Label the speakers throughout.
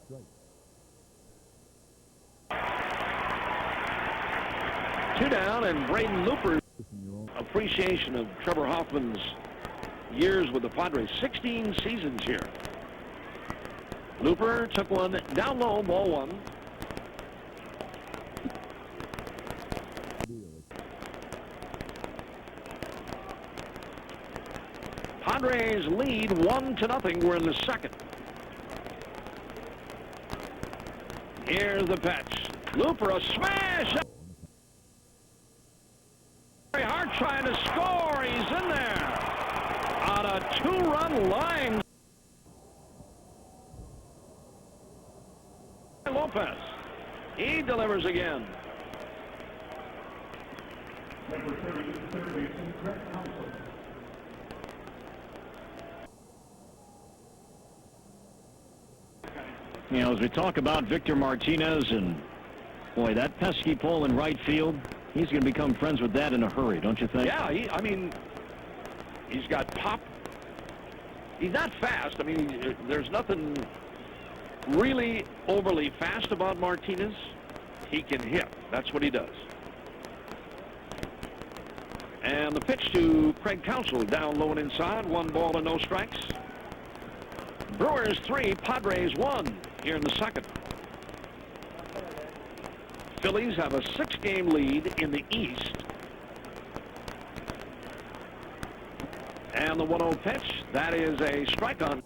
Speaker 1: Two down, and Braden Looper's appreciation of Trevor Hoffman's years with the Padres, 16 seasons here. Looper took one down low, ball one. Padres lead 1-0. We're in the second. Here's the pitch. Looper, a smash. Very hard trying to score. He's in there on a 2-run line. Lopez. He delivers again.
Speaker 2: Number 30, third baseman, Craig Thompson.
Speaker 3: You know, as we talk about Victor Martinez, and boy, that pesky pole in right field, he's going to become friends with that in a hurry, don't you think?
Speaker 1: Yeah, I mean, he's got pop. He's not fast. I mean, there's nothing really overly fast about Martinez. He can hit. That's what he does. And the pitch to Craig Counsell, down low and inside. 1 ball and no strikes. Brewers 3, Padres 1 here in the second. Phillies have a 6-game lead in the East. And the 1-0 pitch, that is a strike on.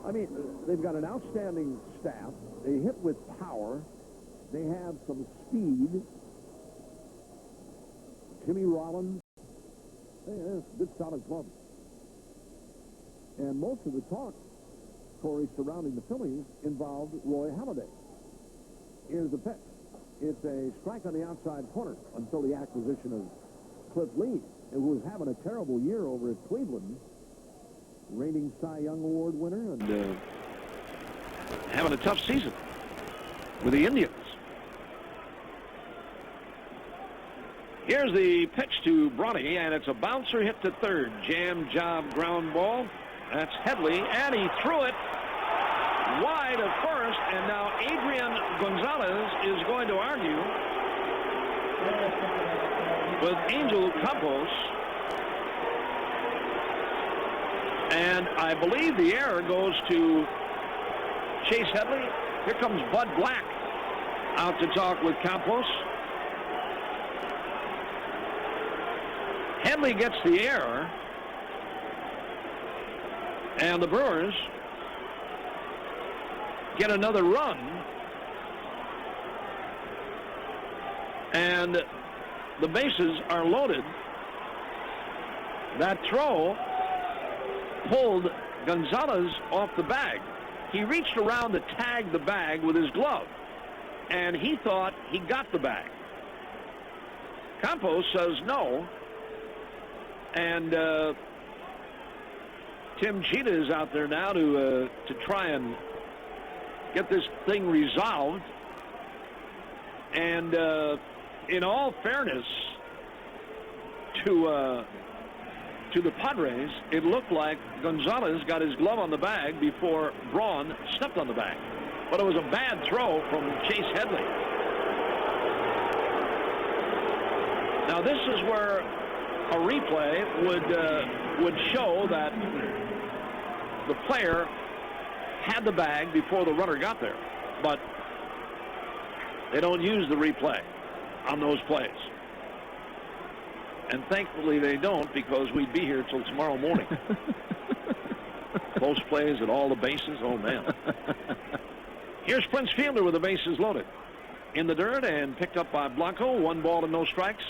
Speaker 4: I mean, they've got an outstanding staff. They hit with power. They have some speed. Jimmy Rollins. Hey, that's a good solid club. And most of the talk, Corey, surrounding the Phillies involved Roy Halladay. Here's the pitch. It's a strike on the outside corner until the acquisition of Cliff Lee, who was having a terrible year over at Cleveland. Reigning Cy Young Award winner, and
Speaker 1: having a tough season with the Indians. Here's the pitch to Bronny, and it's a bouncer hit to third. Jam job ground ball. That's Headley, and he threw it wide of first, and now Adrian Gonzalez is going to argue with Angel Campos. And I believe the error goes to Chase Headley. Here comes Bud Black out to talk with Campos. Headley gets the error, and the Brewers get another run, and the bases are loaded. That throw pulled Gonzalez off the bag. He reached around to tag the bag with his glove, and he thought he got the bag. Campos says no, and Tim Cheetah is out there now to try and get this thing resolved. And in all fairness to the Padres, it looked like Gonzalez got his glove on the bag before Braun stepped on the bag. But it was a bad throw from Chase Headley. Now this is where a replay would show that the player had the bag before the runner got there. But they don't use the replay on those plays. And thankfully they don't, because we'd be here till tomorrow morning. Close plays at all the bases. Oh, man. Here's Prince Fielder with the bases loaded. In the dirt and picked up by Blanco. 1 ball and no strikes.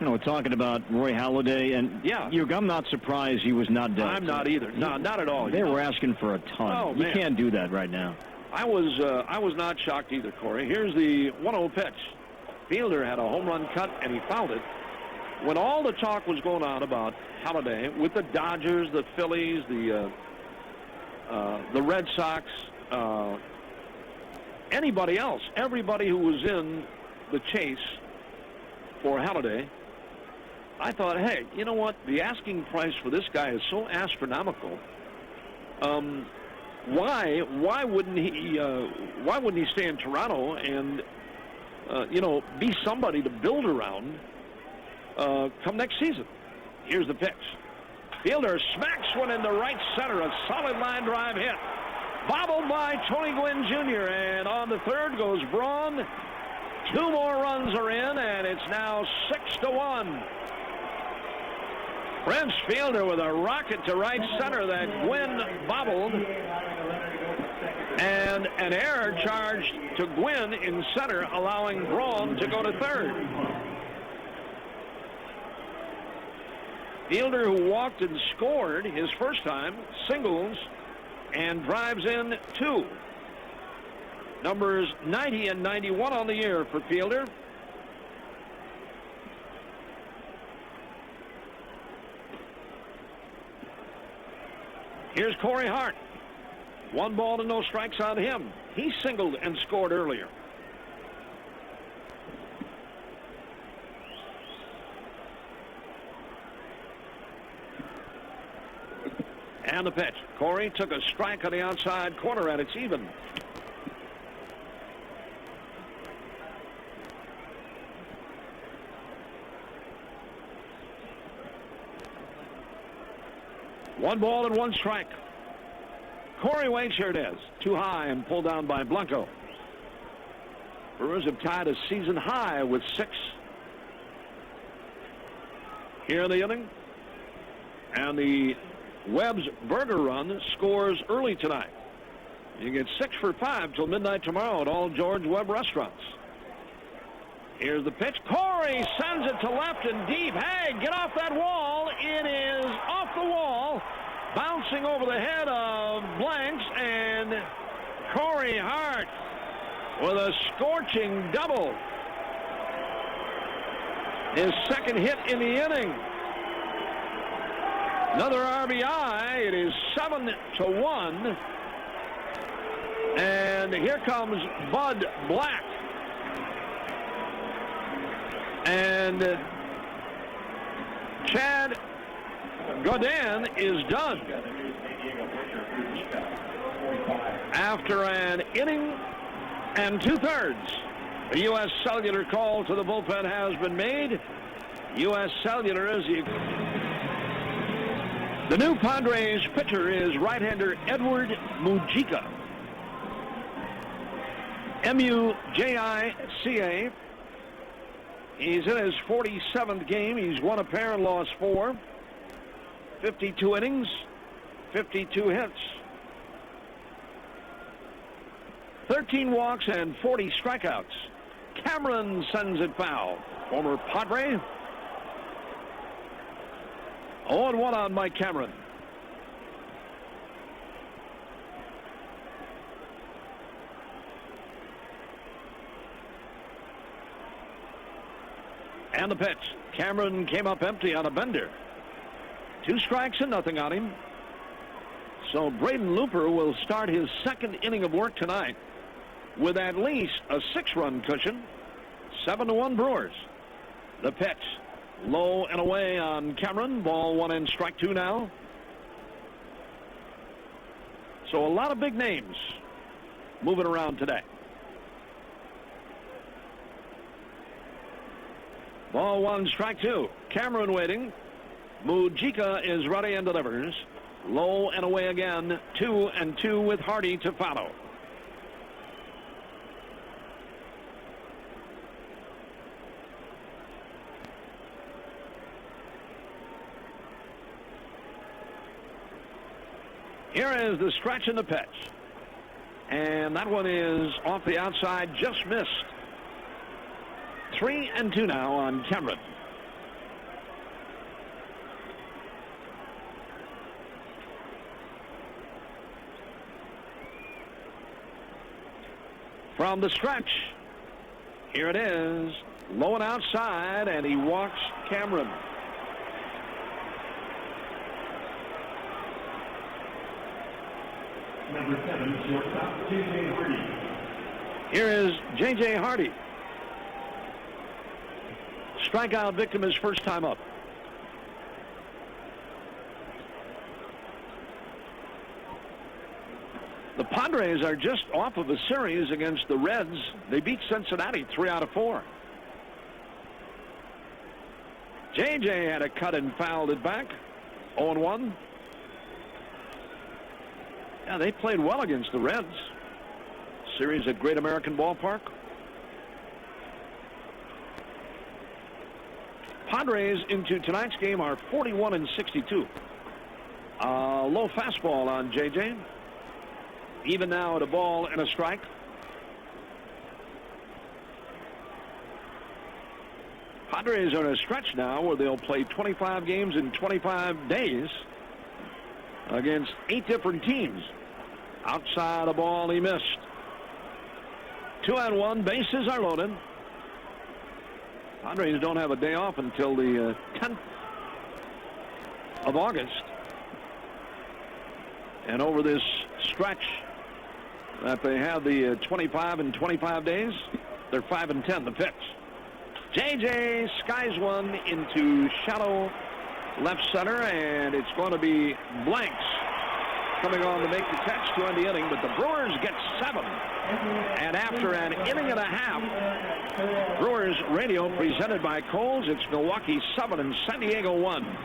Speaker 3: You know, we're talking about Roy Halladay, and
Speaker 1: yeah,
Speaker 3: I'm not surprised he was not dealt.
Speaker 1: I'm not either. No, not at all.
Speaker 3: They were asking for a ton.
Speaker 1: Oh,
Speaker 3: you can't do that right now.
Speaker 1: I was not shocked either, Corey. Here's the 1-0 pitch. Fielder had a home run cut, and he fouled it. When all the talk was going on about Halladay with the Dodgers, the Phillies, the Red Sox, anybody else, everybody who was in the chase for Halladay, I thought, hey, you know what? The asking price for this guy is so astronomical. Why wouldn't he stay in Toronto and be somebody to build around come next season? Here's the pitch. Fielder smacks one in the right center, a solid line drive hit. Bobbled by Tony Gwynn Jr. And on the third goes Braun. 2 more runs are in, and it's now 6-1. Prince Fielder with a rocket to right center that Gwynn bobbled. And an error charged to Gwynn in center, allowing Braun to go to third. Fielder, who walked and scored his first time, singles and drives in 2. Numbers 90 and 91 on the year for Fielder. Here's Corey Hart. 1 ball and no strikes on him. He singled and scored earlier. And the pitch. Corey took a strike on the outside corner, and it's even. One ball and 1 strike. Corey waits. Here it is. Too high and pulled down by Blanco. Brewers have tied a season high with 6 here in the inning. And the Webb's Burger Run scores early tonight. You get 6 for 5 till midnight tomorrow at all George Webb restaurants. Here's the pitch. Corey sends it to left and deep. Hey, get off that wall. It is off the wall, bouncing over the head of Blanks, and Corey Hart with a scorching double. His second hit in the inning. Another RBI. It is 7-1. And here comes Bud Black. And Chad Godin is done. After an inning and 2/3, the U.S. Cellular call to the bullpen has been made. U.S. Cellular is the new Padres pitcher is right-hander Edward Mujica. M-U-J-I-C-A. He's in his 47th game. He's won a pair and lost 4. 52 innings, 52 hits. 13 walks and 40 strikeouts. Cameron sends it foul. Former Padre. 0-1 on Mike Cameron. And the pitch. Cameron came up empty on a bender. 2 strikes and nothing on him. So Braden Looper will start his second inning of work tonight with at least a 6-run cushion. 7-1 Brewers. The pitch. Low and away on Cameron. Ball 1 and strike 2 now. So a lot of big names moving around today. Ball 1, strike 2. Cameron waiting. Mujica is ready and delivers. Low and away again. 2-2 with Hardy to follow. Here is the stretch and the pitch. And that one is off the outside, just missed. 3-2 now on Cameron. From the stretch, here it is, low and outside, and he walks Cameron.
Speaker 2: Number 7, shortstop, J.J. Hardy.
Speaker 1: Here is J.J. Hardy. Strikeout victim his first time up. The Padres are just off of a series against the Reds. They beat Cincinnati 3 out of 4. J.J. had a cut and fouled it back. 0-1. Yeah, they played well against the Reds. Series at Great American Ballpark. Padres into tonight's game are 41-62. Low fastball on J.J. Even now at a ball and a strike. Padres are in a stretch now where they'll play 25 games in 25 days against 8 different teams. Outside a ball, he missed. 2-1, bases are loaded. Padres don't have a day off until the 10th of August. And over this stretch that they have the 25 and 25 days, they're 5-10, the pitch. J.J. skies one into shallow left center, and it's going to be Blanks coming on to make the catch to end the inning, but the Brewers get 7. And after an inning and a half, Brewers radio presented by Coles. It's Milwaukee 7 and San Diego 1.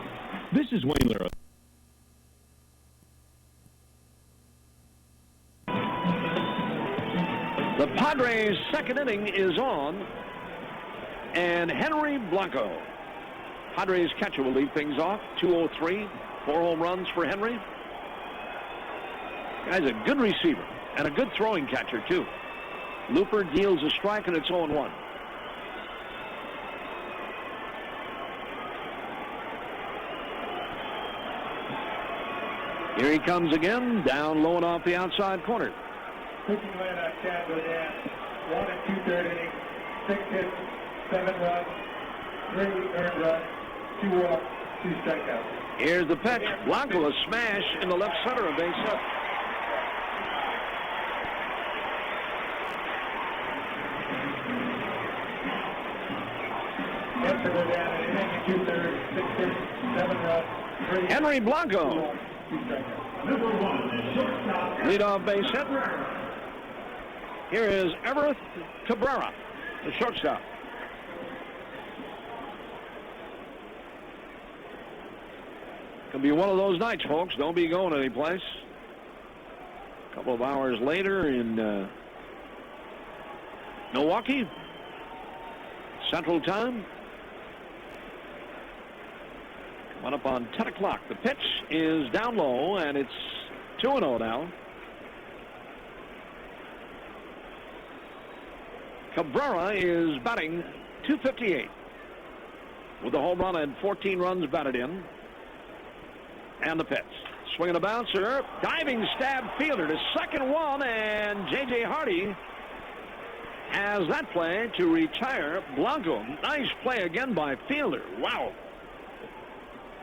Speaker 3: This is Wayne Lira.
Speaker 1: The Padres' second inning is on, and Henry Blanco, Padres catcher, will lead things off. 203, 4 home runs for Henry. Guy's a good receiver and a good throwing catcher, too. Looper deals a strike, and it's 0-1. Here he comes again, down low and off the outside corner.
Speaker 2: Pitching lineup, Chad Bodine, 1 2/3 innings, 6 hits, 7 runs, 3 earned runs, 2 walks, 2 strikeouts.
Speaker 1: Here's the pitch. Blanco, a smash in the left center of base hit.
Speaker 2: After Bodine, an inning, 2/3, 6 hits, 7 runs, 3
Speaker 1: Henry Blanco.
Speaker 2: 2 strikeouts. Number 1, shortstop.
Speaker 1: Leadoff base hit. Here is Everett Cabrera, the shortstop. Could be one of those nights, folks. Don't be going anyplace. A couple of hours later in Milwaukee, Central Time. Coming up on 10 o'clock. The pitch is down low, and it's 2-0 now. Cabrera is batting .258 with a home run and 14 runs batted in. And the pitch. Swinging a bouncer. Diving stab fielder to second one, and J.J. Hardy has that play to retire Blanco. Nice play again by fielder. Wow.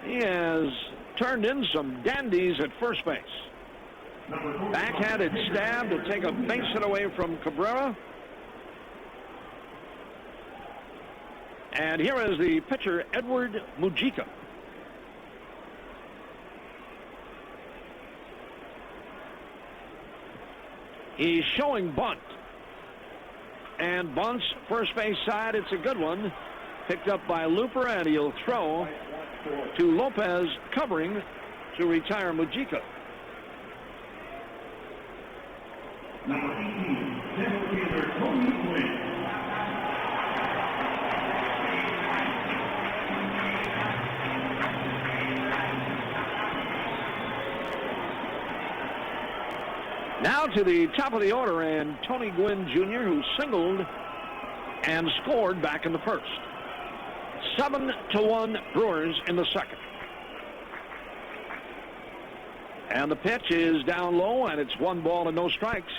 Speaker 1: He has turned in some dandies at first base. Backhanded stab to take a base hit away from Cabrera. And here is the pitcher, Edward Mujica. He's showing bunt. And bunts first base side. It's a good one. Picked up by Looper, and he'll throw to Lopez, covering to retire Mujica.
Speaker 2: Number 18, center fielder Tony Gwynn.
Speaker 1: Now to the top of the order, and Tony Gwynn Jr., who singled and scored back in the first. 7-1 Brewers in the second. And the pitch is down low, and it's 1 ball and no strikes.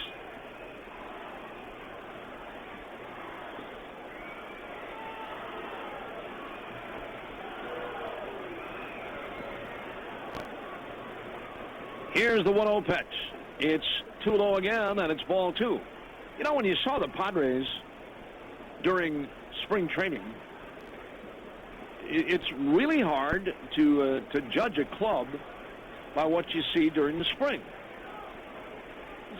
Speaker 1: Here's the 1-0 pitch. It's too low again, and it's ball 2. You know, when you saw the Padres during spring training, it's really hard to judge a club by what you see during the spring.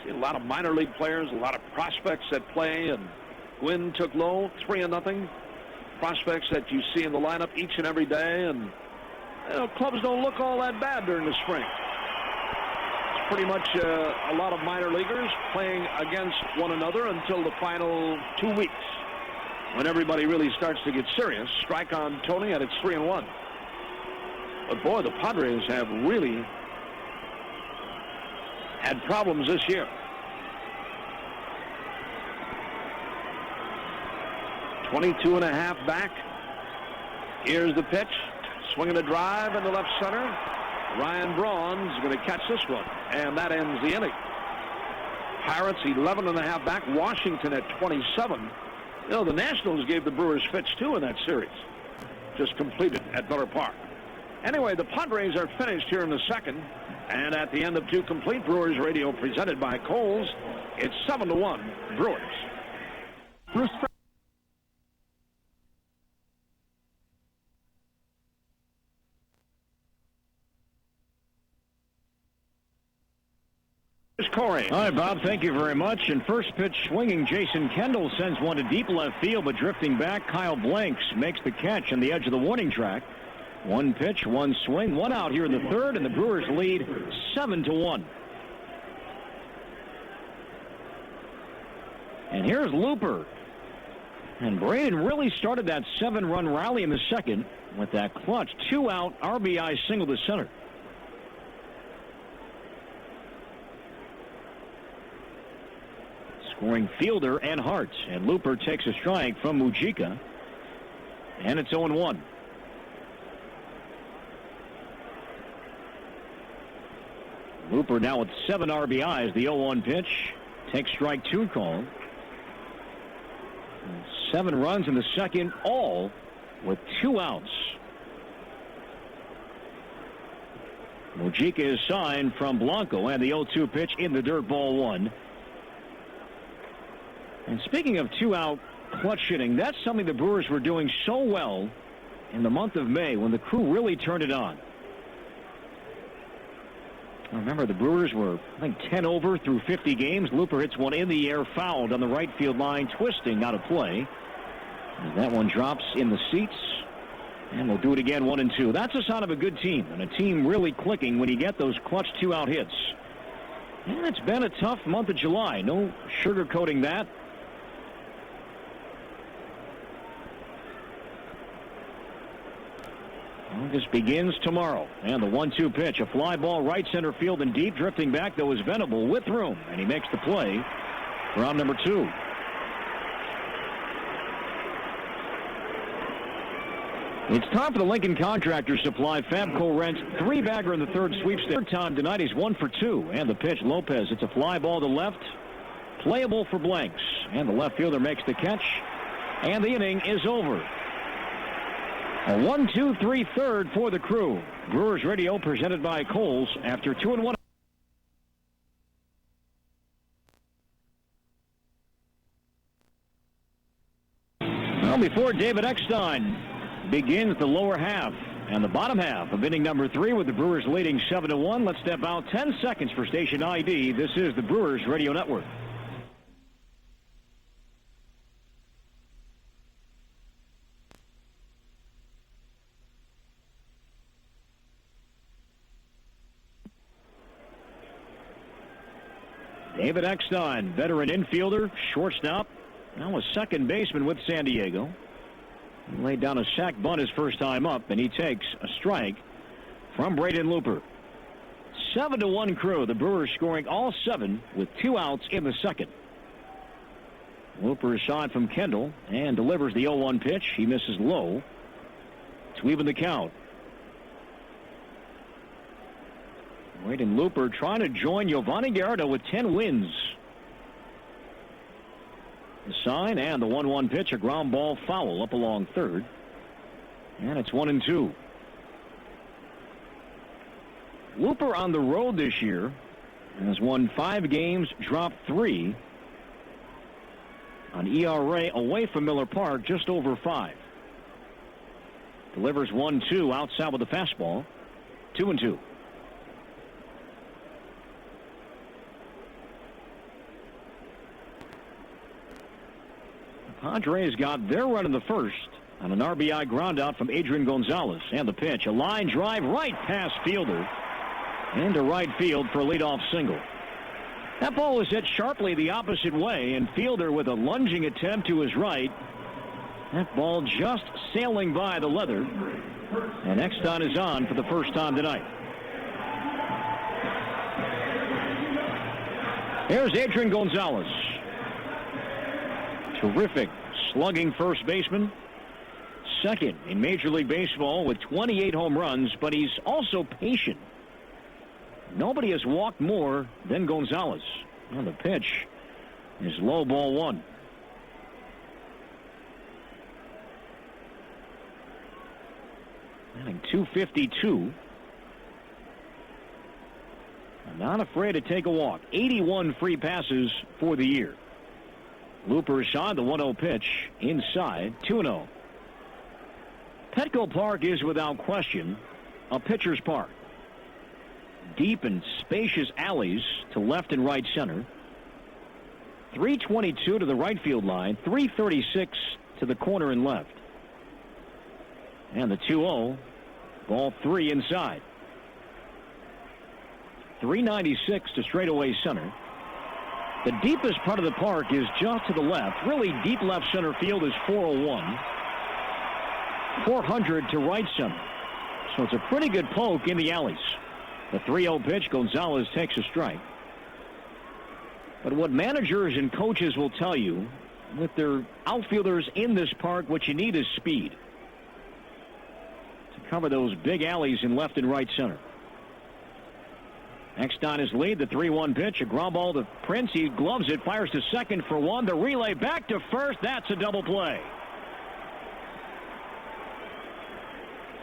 Speaker 1: See a lot of minor league players, a lot of prospects that play, and Gwynn took low, 3-0. Prospects that you see in the lineup each and every day, and clubs don't look all that bad during the spring. It's pretty much a lot of minor leaguers playing against one another until the final 2 weeks, when everybody really starts to get serious. Strike on Tony, and it's 3-1. But boy, the Padres have really had problems this year. 22.5 back. Here's the pitch. Swinging a drive into left center. Ryan Braun's going to catch this one, and that ends the inning. Pirates 11.5 back. Washington at 27. The Nationals gave the Brewers fits too in that series. Just completed at Miller Park. Anyway, the Padres are finished here in the second, and at the end of 2 complete, Brewers Radio presented by Kohl's. It's 7-1 Brewers. Bruce. Corey.
Speaker 3: All right, Bob, thank you very much. And first pitch swinging, Jason Kendall sends one to deep left field, but drifting back, Kyle Blanks makes the catch on the edge of the warning track. 1 pitch, 1 swing, 1 out here in the third, and the Brewers lead 7-1. And here's Looper. And Braden really started that 7-run rally in the second with that clutch 2-out RBI single to center. Scoring fielder and Hart, and Looper takes a strike from Mujica, and it's 0-1. Looper now with 7 RBIs. The 0-1 pitch takes strike 2 call. 7 runs in the second, all with 2 outs. Mujica is signed from Blanco, and the 0-2 pitch in the dirt, ball 1. And speaking of 2-out clutch hitting, that's something the Brewers were doing so well in the month of May when the crew really turned it on. I remember the Brewers were, I think, 10 over through 50 games. Looper hits one in the air, fouled on the right field line, twisting out of play. And that one drops in the seats. And we'll do it again, 1-2. That's a sign of a good team, and a team really clicking when you get those clutch 2-out hits. And it's been a tough month of July. No sugarcoating that. August begins tomorrow. And the 1-2 pitch, a fly ball right center field and deep. Drifting back, though, is Venable with room, and he makes the play for out number 2. It's time for the Lincoln Contractor Supply Fabco Rent 3-bagger in the third sweepstakes. Third time tonight, he's 1 for 2. And the pitch, Lopez. It's a fly ball to left. Playable for Blanks. And the left fielder makes the catch. And the inning is over. A 1-2-3 third for the crew. Brewers Radio presented by Kohl's after 2-1. Well, before David Eckstein begins the lower half and the bottom half of inning number 3 with the Brewers leading 7-1, let's step out 10 seconds for station ID. This is the Brewers Radio Network. David Eckstein, veteran infielder, shortstop, now a second baseman with San Diego. He laid down a sac bunt his first time up, and he takes a strike from Braden Looper. 7-1 crew. The Brewers scoring all 7 with 2 outs in the second. Looper is shot from Kendall and delivers the 0-1 pitch. He misses low to even the count. Braden Looper trying to join Giovanni Garretta with 10 wins. The sign and the 1-1 pitch, a ground ball foul up along third. And it's 1-2. Looper on the road this year has won 5 games, dropped 3. On ERA away from Miller Park, just over 5. Delivers 1-2 outside with the fastball. 2-2. Padres got their run in the first on an RBI ground out from Adrian Gonzalez. And the pitch, a line drive right past Fielder into right field for a leadoff single. That ball was hit sharply the opposite way, and Fielder with a lunging attempt to his right. That ball just sailing by the leather. And Exton is on for the first time tonight. Here's Adrian Gonzalez. Terrific slugging first baseman. Second in Major League Baseball with 28 home runs, but he's also patient. Nobody has walked more than Gonzalez. And the pitch is low, ball one. Hitting .252. Not afraid to take a walk. 81 free passes for the year. Looper side, the 1-0 pitch inside, 2-0. Petco Park is without question a pitcher's park. Deep and spacious alleys to left and right center. 322 to the right field line, 336 to the corner and left. And the 2-0, ball three inside. 396 to straightaway center. The deepest part of the park is just to the left. Really deep left center field is 401. 400 to right center. So it's a pretty good poke in the alleys. The 3-0 pitch, Gonzalez takes a strike. But what managers and coaches will tell you, with their outfielders in this park, what you need is speed to cover those big alleys in left and right center. Next on his lead, the 3-1 pitch, a ground ball to Prince. He gloves it, fires to second for one. The relay back to first. That's a double play.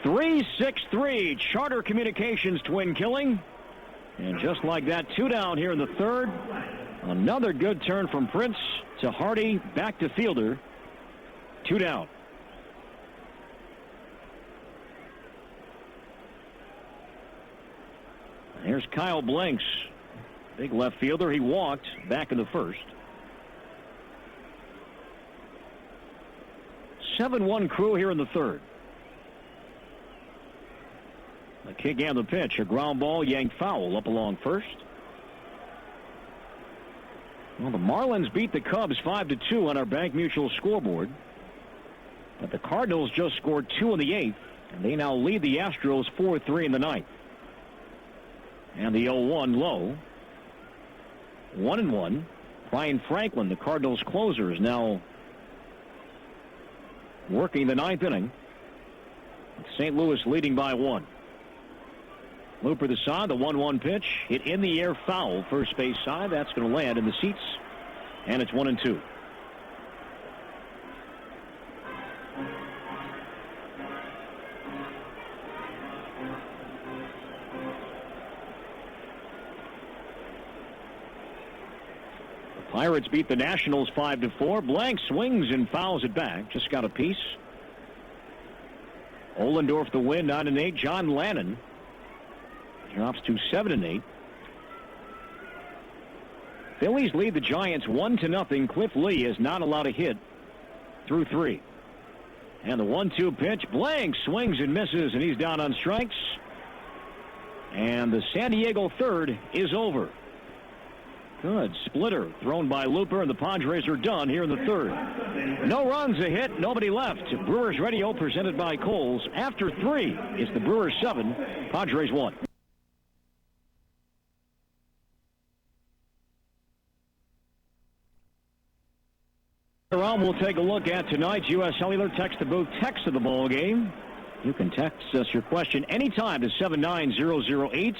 Speaker 3: 3-6-3, Charter Communications twin killing. And just like that, two down here in the third. Another good turn from Prince to Hardy, back to Fielder. Two down. Here's Kyle Blanks, big left fielder. He walked back in the first. 7-1 Crew here in the third. The kick and the pitch, a ground ball yanked foul up along first. Well, the Marlins beat the Cubs 5-2 on our Bank Mutual scoreboard. But the Cardinals just scored 2 in the 8th, and they now lead the Astros 4-3 in the 9th. And the 0-1 low. 1-1. Brian Franklin, the Cardinals closer, is now working the 9th inning. St. Louis leading by 1. Looper the side, the 1-1 pitch. Hit in the air, foul, first base side. That's going to land in the seats. And it's 1-2. Pirates beat the Nationals 5-4. Blank swings and fouls it back. Just got a piece. Ohlendorf the win, 9-8. John Lannon drops to 7-8. Phillies lead the Giants 1-0. Cliff Lee is not allowed a hit through 3. And the 1-2 pitch. Blank swings and misses, and he's down on strikes. And the San Diego third is over. Good splitter thrown by Looper, and the Padres are done here in the third. No runs, a hit, nobody left. Brewers Radio presented by Kohl's. After 3, it's the Brewers 7, Padres 1. Around, we'll take a look at tonight's U.S. Cellular Text to Booth text of the ball game. You can text us your question anytime to 79008.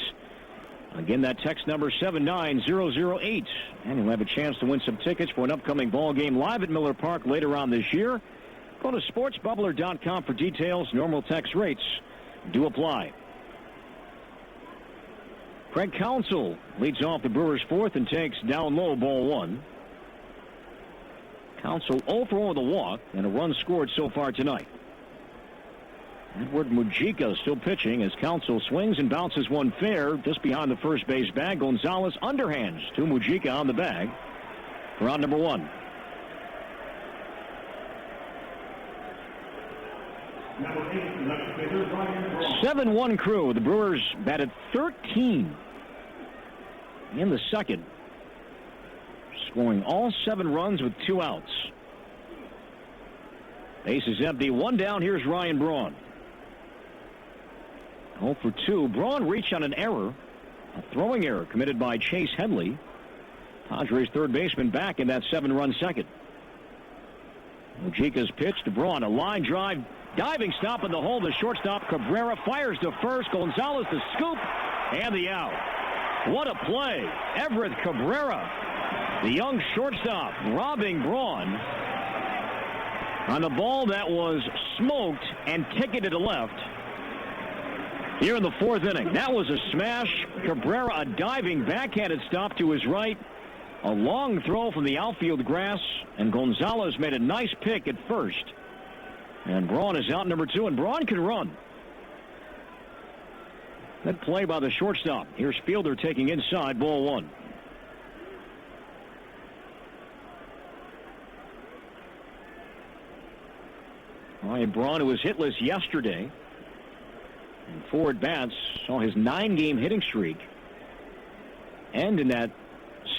Speaker 3: Again, that text number 79008. And you'll have a chance to win some tickets for an upcoming ball game live at Miller Park later on this year. Go to sportsbubbler.com for details. Normal text rates do apply. Craig Counsell leads off the Brewers' 4th and takes down low, ball 1. Counsell 0 for 0 with a walk and a run scored so far tonight. Edward Mujica still pitching as Counsell swings and bounces one fair just behind the first base bag. Gonzalez underhands to Mujica on the bag for out number 1. 7-1 crew. The Brewers batted 13 in the second, scoring all 7 runs with 2 outs. Base is empty. 1 down. Here's Ryan Braun. 0 for 2. Braun reached on an error, a throwing error committed by Chase Headley, Padres third baseman, back in that 7-run second. Mujica's pitch to Braun, a line drive, diving stop in the hole. The shortstop Cabrera fires to first. Gonzalez the scoop and the out. What a play! Everett Cabrera, the young shortstop, robbing Braun on a ball that was smoked and ticketed to left here in the 4th inning. That was a smash. Cabrera, a diving backhanded stop to his right. A long throw from the outfield grass, and Gonzalez made a nice pick at first. And Braun is out number 2, and Braun can run. That play by the shortstop. Here's Fielder taking inside, ball 1. Ryan Braun, who was hitless yesterday, and 4 at-bats, saw his 9-game hitting streak end in that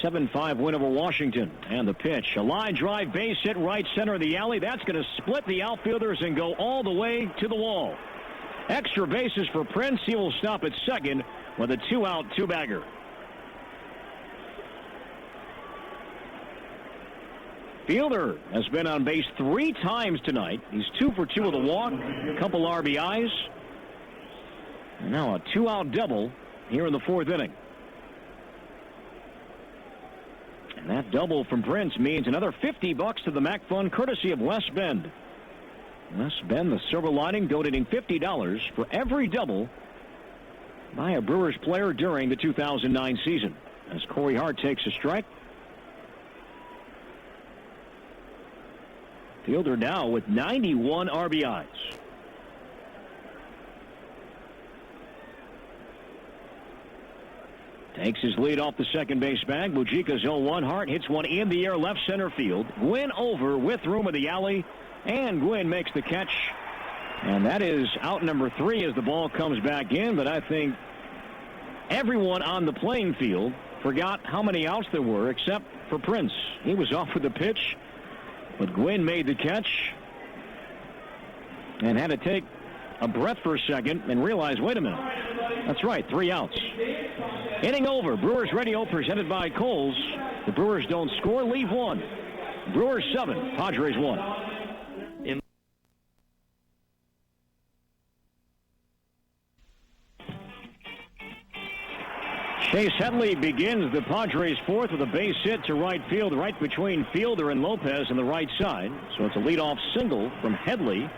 Speaker 3: 7-5 win over Washington. And the pitch, a line drive, base hit right center of the alley. That's going to split the outfielders and go all the way to the wall. Extra bases for Prince. He will stop at second with a 2-out, 2-bagger. Fielder has been on base 3 times tonight. He's 2 for 2 with a walk, a couple RBIs. And now a 2-out double here in the 4th inning. And that double from Prince means another $50 to the MAC Fund, courtesy of West Bend. West Bend, the silver lining, donating $50 for every double by a Brewers player during the 2009 season. As Corey Hart takes a strike. Fielder now with 91 RBIs. Takes his lead off the second base bag. Mujica's 0-1. Hart hits one in the air left center field. Gwynn over with room in the alley. And Gwynn makes the catch. And that is out number 3 as the ball comes back in. But I think everyone on the playing field forgot how many outs there were except for Prince. He was off with the pitch. But Gwynn made the catch. And had to take a breath for a second and realize, wait a minute. That's right, 3 outs. Inning over. Brewers Radio presented by Kohl's. The Brewers don't score, leave 1. Brewers 7, Padres 1. Chase Headley begins the Padres 4th with a base hit to right field, right between Fielder and Lopez on the right side. So it's a leadoff single from Headley.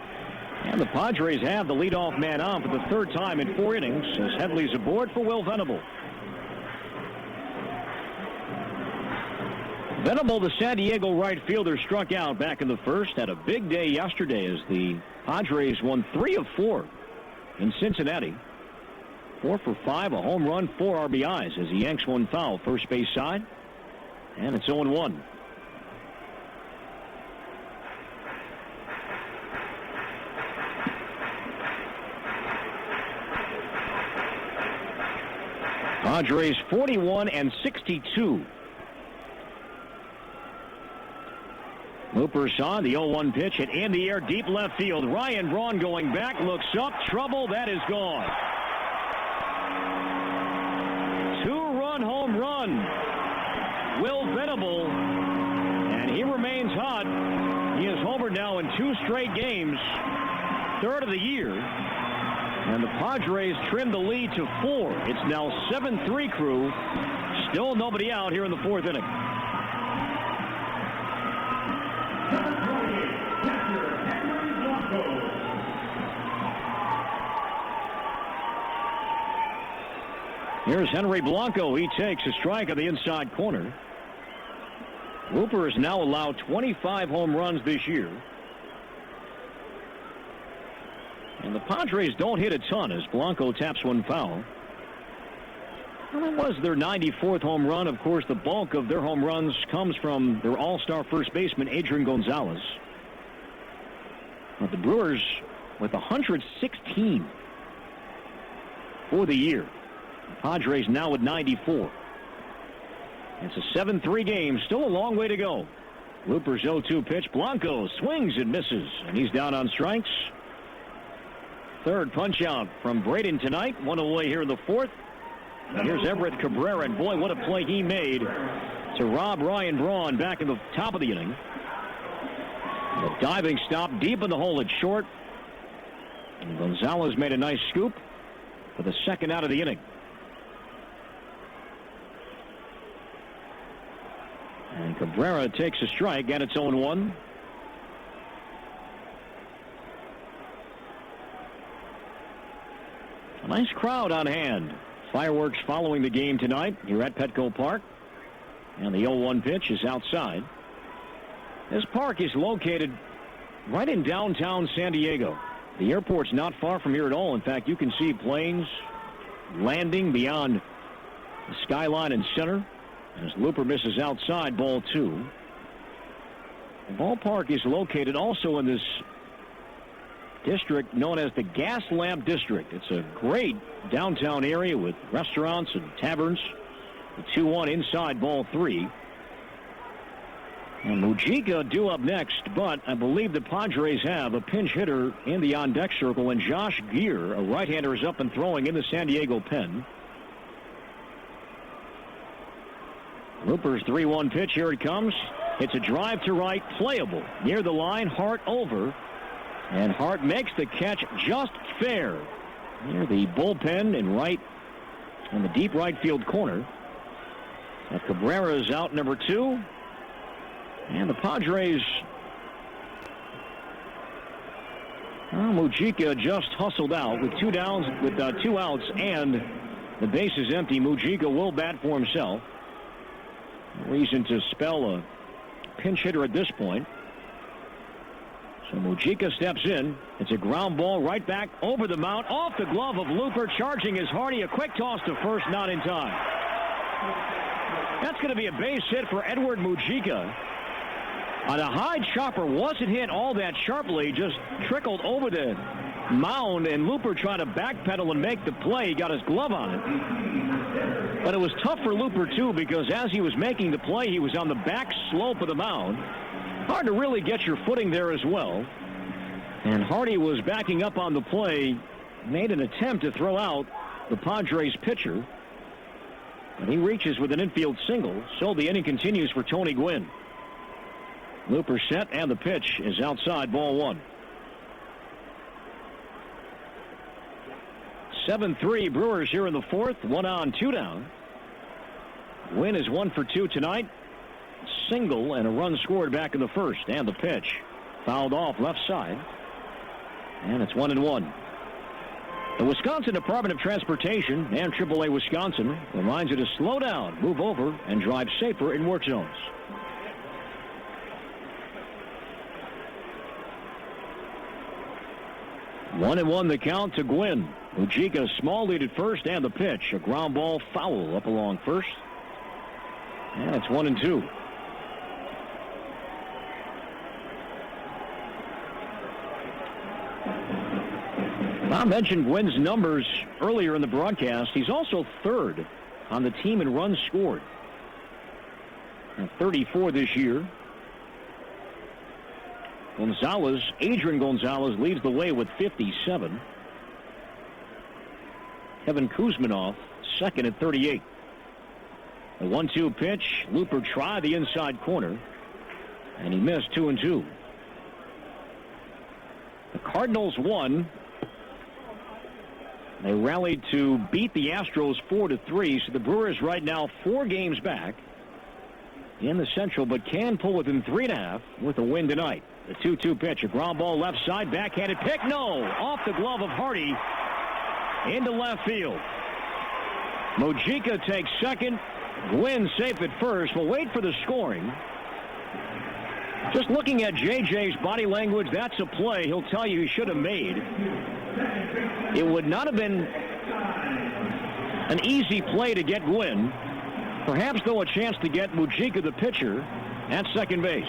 Speaker 3: And the Padres have the leadoff man on for the 3rd time in 4 innings as Headley's aboard for Will Venable. Venable, the San Diego right fielder, struck out back in the 1st. Had a big day yesterday as the Padres won 3 of 4 in Cincinnati. 4 for 5, a home run, 4 RBIs as he yanks one foul first base side. And it's 0-1. Padres 41-62. Looper saw the 0-1 pitch hit in the air deep left field. Ryan Braun going back, looks up, trouble, that is gone. 2-run home run. Will Venable, and he remains hot. He is homered now in 2 straight games, 3rd of the year. And the Padres trimmed the lead to 4. It's now 7-3 crew. Still nobody out here in the 4th inning. Here's Henry Blanco. He takes a strike on the inside corner. Looper has now allowed 25 home runs this year. And the Padres don't hit a ton as Blanco taps one foul. Well, that was their 94th home run. Of course, the bulk of their home runs comes from their all-star first baseman, Adrian Gonzalez. But the Brewers with 116 for the year. The Padres now at 94. It's a 7-3 game. Still a long way to go. Looper's 0-2 pitch. Blanco swings and misses, and he's down on strikes. Third punch out from Braden tonight. One away here in the fourth. And here's Everett Cabrera, and boy, what a play he made to rob Ryan Braun back in the top of the inning. A diving stop deep in the hole at short. And Gonzalez made a nice scoop for the second out of the inning. And Cabrera takes a strike, and it's 0-1. A nice crowd on hand. Fireworks following the game tonight here at Petco Park. And the 0-1 pitch is outside. This park is located right in downtown San Diego. The airport's not far from here at all. In fact, you can see planes landing beyond the skyline and center. As Looper misses outside, ball 2. The ballpark is located also in this district known as the Gas Lamp District. It's a great downtown area with restaurants and taverns. The 2-1 inside, ball 3. And Mujica due up next, but I believe the Padres have a pinch hitter in the on-deck circle, and Josh Gear, a right-hander, is up and throwing in the San Diego pen. Looper's 3-1 pitch, here it comes. It's a drive to right, playable. Near the line, Hart over. And Hart makes the catch just fair. Near the bullpen in right, in the deep right field corner. And Cabrera is out, number 2. And the Padres, Mujica just hustled out with 2 downs, with 2 outs, and the base is empty. Mujica will bat for himself. No reason to spell a pinch hitter at this point. So Mujica steps in. It's a ground ball right back over the mound, off the glove of Looper. Charging is Hardy. A quick toss to first, not in time. That's going to be a base hit for Edward Mujica. On a high chopper, wasn't hit all that sharply, just trickled over the mound, and Looper tried to backpedal and make the play. He got his glove on it. But it was tough for Looper, too, because as he was making the play, he was on the back slope of the mound. Hard to really get your footing there as well. And Hardy was backing up on the play, made an attempt to throw out the Padres pitcher. And he reaches with an infield single, so the inning continues for Tony Gwynn. Looper set, and the pitch is outside, ball 1. 7-3 Brewers here in the fourth. 1 on, 2 down. Gwynn is 1 for 2 tonight. Single and a run scored back in the first. And the pitch fouled off left side. And it's 1-1. The Wisconsin Department of Transportation and AAA Wisconsin reminds you to slow down, move over, and drive safer in work zones. 1-1 the count to Gwynn. Mujica small lead at first, and the pitch. A ground ball foul up along first. And it's 1-2. I mentioned Gwynn's numbers earlier in the broadcast. He's also third on the team in runs scored. 34 this year. Adrian Gonzalez leads the way with 57. Kevin Kuzminoff second at 38. A 1-2 pitch. Looper tried the inside corner, and he missed 2-2. The Cardinals won. They rallied to beat the Astros 4-3, so the Brewers right now 4 games back in the Central, but can pull within 3.5 with a win tonight. The 2-2 pitch, a ground ball left side, backhanded pick, no! Off the glove of Hardy into left field. Mujica takes second. Gwynn safe at first. We'll wait for the scoring. Just looking at JJ's body language, that's a play he'll tell you he should have made. It would not have been an easy play to get Gwynn. Perhaps, though, a chance to get Mujica, the pitcher, at second base.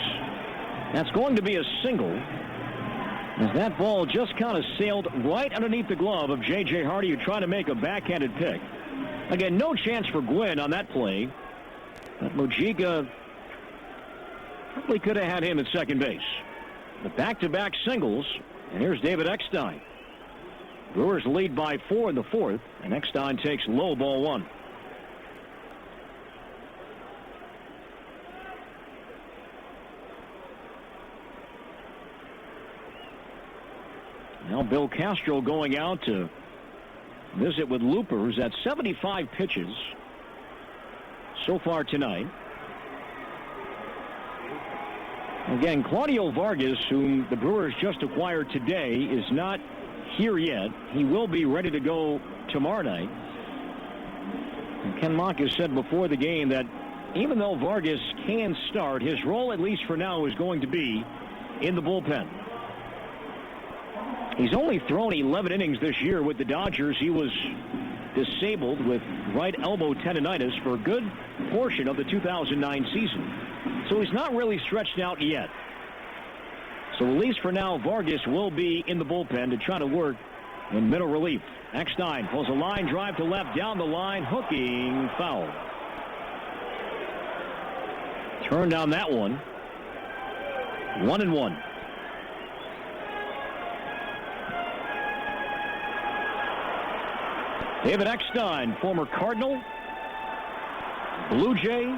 Speaker 3: That's going to be a single. As that ball just kind of sailed right underneath the glove of J.J. Hardy, who tried to make a backhanded pick. Again, no chance for Gwynn on that play. But Mojica probably could have had him at second base. The back-to-back singles, and here's David Eckstein. Brewers lead by 4 in the fourth, and Eckstein takes low, ball 1. Now Bill Castro going out to visit with Looper, who's at 75 pitches so far tonight. Again, Claudio Vargas, whom the Brewers just acquired today, is not here yet. He will be ready to go tomorrow night. And Ken Mock has said before the game that even though Vargas can start, his role, at least for now, is going to be in the bullpen. He's only thrown 11 innings this year with the Dodgers. He was disabled with right elbow tendonitis for a good portion of the 2009 season. So he's not really stretched out yet. So at least for now, Vargas will be in the bullpen to try to work in middle relief. Eckstein pulls a line drive to left down the line, hooking foul. Turn down that one. 1-1. David Eckstein, former Cardinal, Blue Jay.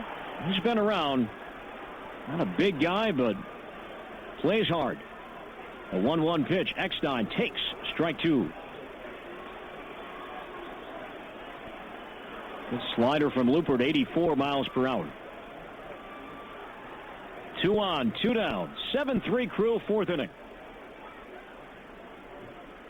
Speaker 3: He's been around. Not a big guy, but plays hard. A 1-1 pitch. Eckstein takes strike 2. Good slider from Looper at 84 miles per hour. 2 on, 2 down. 7-3 Crew, fourth inning.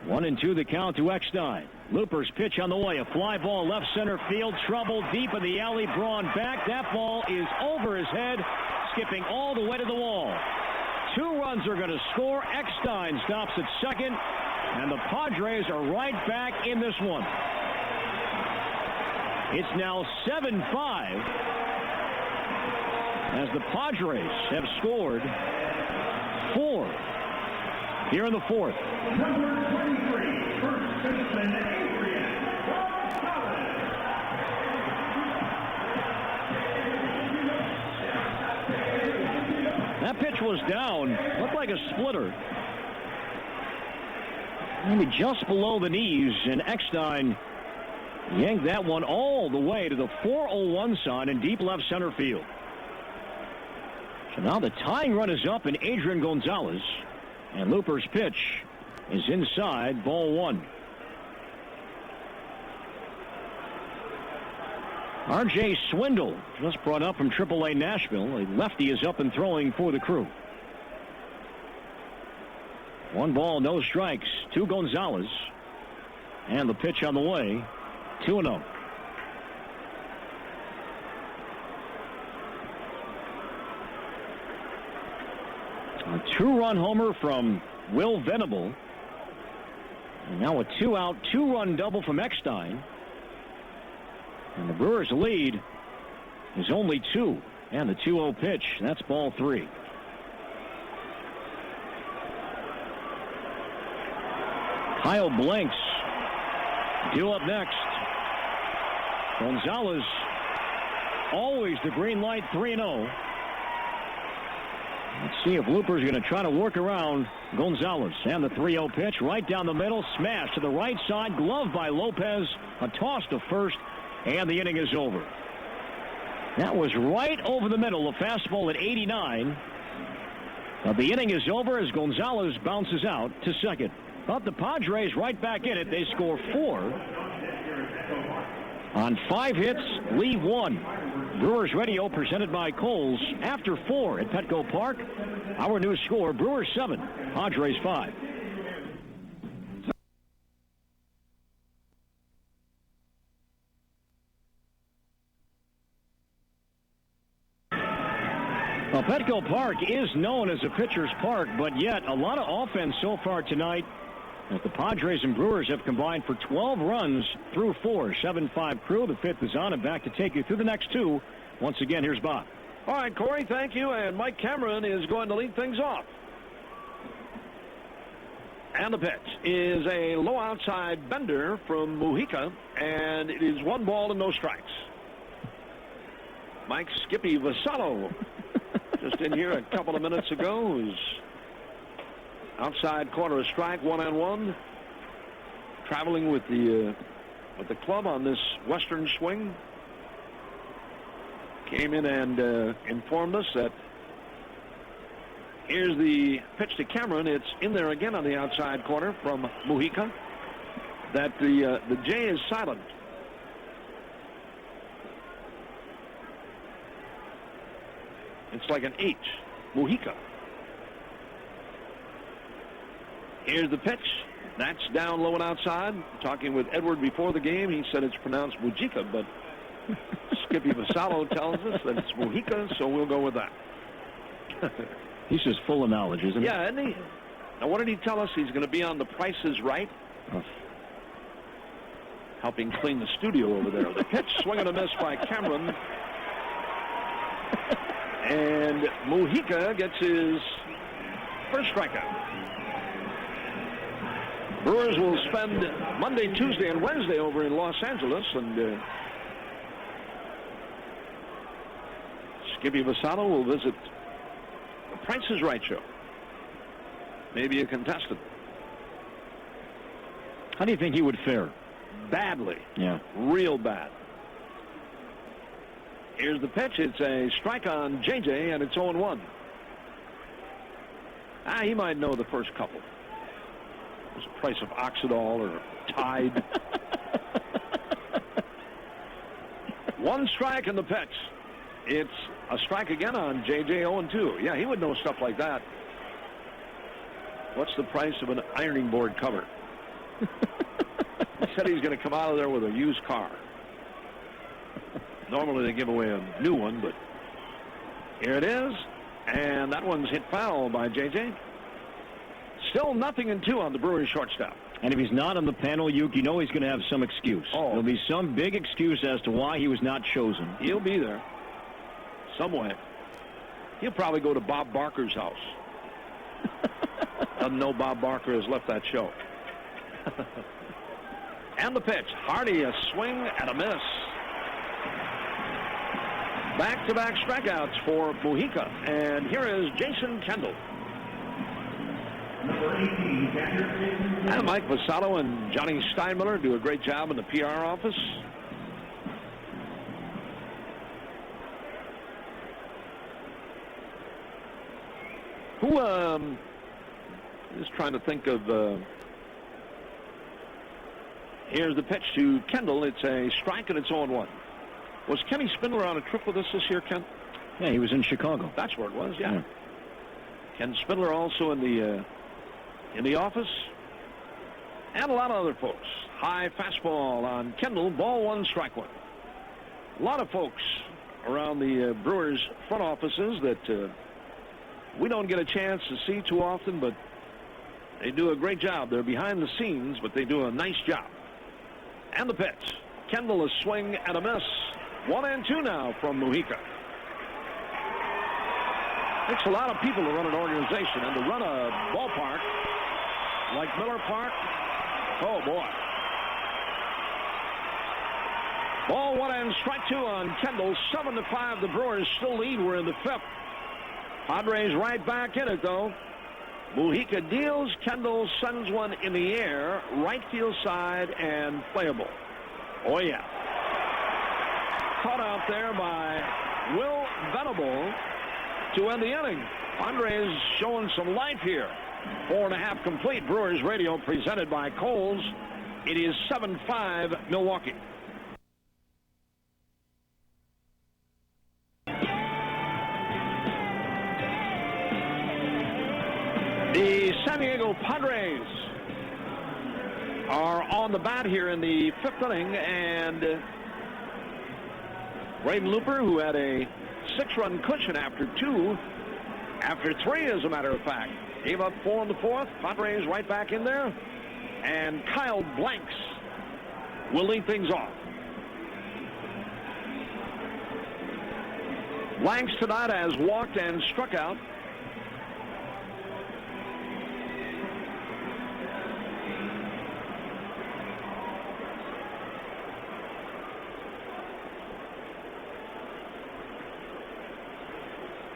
Speaker 3: 1-2 the count to Eckstein. Looper's pitch on the way. A fly ball left center field. Trouble deep in the alley. Braun back. That ball is over his head, skipping all the way to the wall. 2 runs are going to score. Eckstein stops at second, and the Padres are right back in this one. It's now 7-5 as the Padres have scored 4 here in the fourth.
Speaker 2: Number 23, first baseman Adrian.
Speaker 3: That pitch was down. Looked like a splitter. Maybe just below the knees, and Eckstein yanked that one all the way to the 401 sign in deep left center field. So now the tying run is up, and Adrian Gonzalez. And Looper's pitch is inside, ball 1. R.J. Swindle, just brought up from AAA Nashville. A lefty is up and throwing for the Crew. 1 ball, no strikes to Gonzalez. And the pitch on the way, 2-0. A 2-run homer from Will Venable. And now a 2-out, 2-run double from Eckstein. And the Brewers' lead is only 2. And the 2-0 pitch, that's ball 3. Kyle Blanks due up next. Gonzalez, always the green light, 3-0. Let's see if Looper's going to try to work around Gonzalez. And the 3-0 pitch right down the middle. Smash to the right side. Glove by Lopez. A toss to first. And the inning is over. That was right over the middle. A fastball at 89. But the inning is over as Gonzalez bounces out to second. But the Padres right back in it. They score 4 on 5 hits, leave 1. Brewers Radio presented by Kohl's after 4 at Petco Park. Our new score, Brewers 7, Padres 5. Well, Petco Park is known as a pitcher's park, but yet a lot of offense so far tonight. As the Padres and Brewers have combined for 12 runs through 4. 7-5 Crew. The 5th is on and back to take you through the next 2. Once again, here's Bob.
Speaker 1: All right, Corey, thank you. And Mike Cameron is going to lead things off. And the pitch is a low outside bender from Mujica, and it is 1 ball and no strikes. Mike Skippy Vasallo, just in here a couple of minutes ago, who's outside corner a strike, 1-1, traveling with the club on this western swing. Came in and informed us that here's the pitch to Cameron. It's in there again on the outside corner from Mujica. That the J is silent. It's like an H. Mujica. Here's the pitch. That's down low and outside. Talking with Edward before the game, he said it's pronounced Mujica, but Skippy Vasallo tells us that it's Mujica, so we'll go with that.
Speaker 3: He's just full of knowledge, isn't he?
Speaker 1: Yeah, isn't he? Now, what did he tell us? He's going to be on The Price is Right. Helping clean the studio over there. The pitch, swing and a miss by Cameron. And Mujica gets his first strikeout. Brewers will spend Monday, Tuesday, and Wednesday over in Los Angeles, and Skippy Vasallo will visit The Price is Right show. Maybe a contestant.
Speaker 3: How do you think he would fare?
Speaker 1: Badly.
Speaker 3: Yeah.
Speaker 1: Real bad. Here's the pitch. It's a strike on JJ, and it's 0-1. He might know the first couple. There's the price of Oxidol or Tide. 1 strike in the pitch. It's a strike again on JJ, 0-2. Yeah, he would know stuff like that. What's the price of an ironing board cover? He said he's going to come out of there with a used car. Normally they give away a new one, but here it is. And that one's hit foul by JJ. Still 0-2 on the Brewers shortstop.
Speaker 3: And if he's not on the panel, you know he's going to have some excuse. There'll be some big excuse as to why he was not chosen.
Speaker 1: He'll be there some way. He'll probably go to Bob Barker's house. Doesn't know Bob Barker has left that show. And the pitch. Hardy, a swing and a miss. Back-to-back strikeouts for Mujica. And here is Jason Kendall. And Mike Vasallo and Johnny Steinmiller do a great job in the PR office. Just trying to think of, here's the pitch to Kendall. It's a strike and it's 0-1. Was Kenny Spindler on a trip with us this year, Ken?
Speaker 3: Yeah, he was in Chicago.
Speaker 1: That's where it was, yeah. Ken Spindler also in the office. And a lot of other folks. High fastball on Kendall. Ball 1, strike 1. A lot of folks around the Brewers front offices that we don't get a chance to see too often, but they do a great job. They're behind the scenes, but they do a nice job. And the pitch. Kendall, a swing and a miss. 1-2 now from Mujica. Takes a lot of people to run an organization, and to run a ballpark like Miller Park, oh boy. Ball 1 and strike 2 on Kendall. 7-5. The Brewers still lead. We're in the 5th. Padres right back in it, though. Mujica deals. Kendall sends one in the air, right field side, and playable. Oh, yeah. Caught out there by Will Venable to end the inning. Padres showing some life here. 4.5 complete. Brewers Radio presented by Kohl's. It is 7-5 Milwaukee. The San Diego Padres are on the bat here in the 5th inning, and Braden Looper, who had a 6-run cushion after 3, as a matter of fact, gave up 4 in the 4th. Padres right back in there, and Kyle Blanks will lead things off. Blanks tonight has walked and struck out.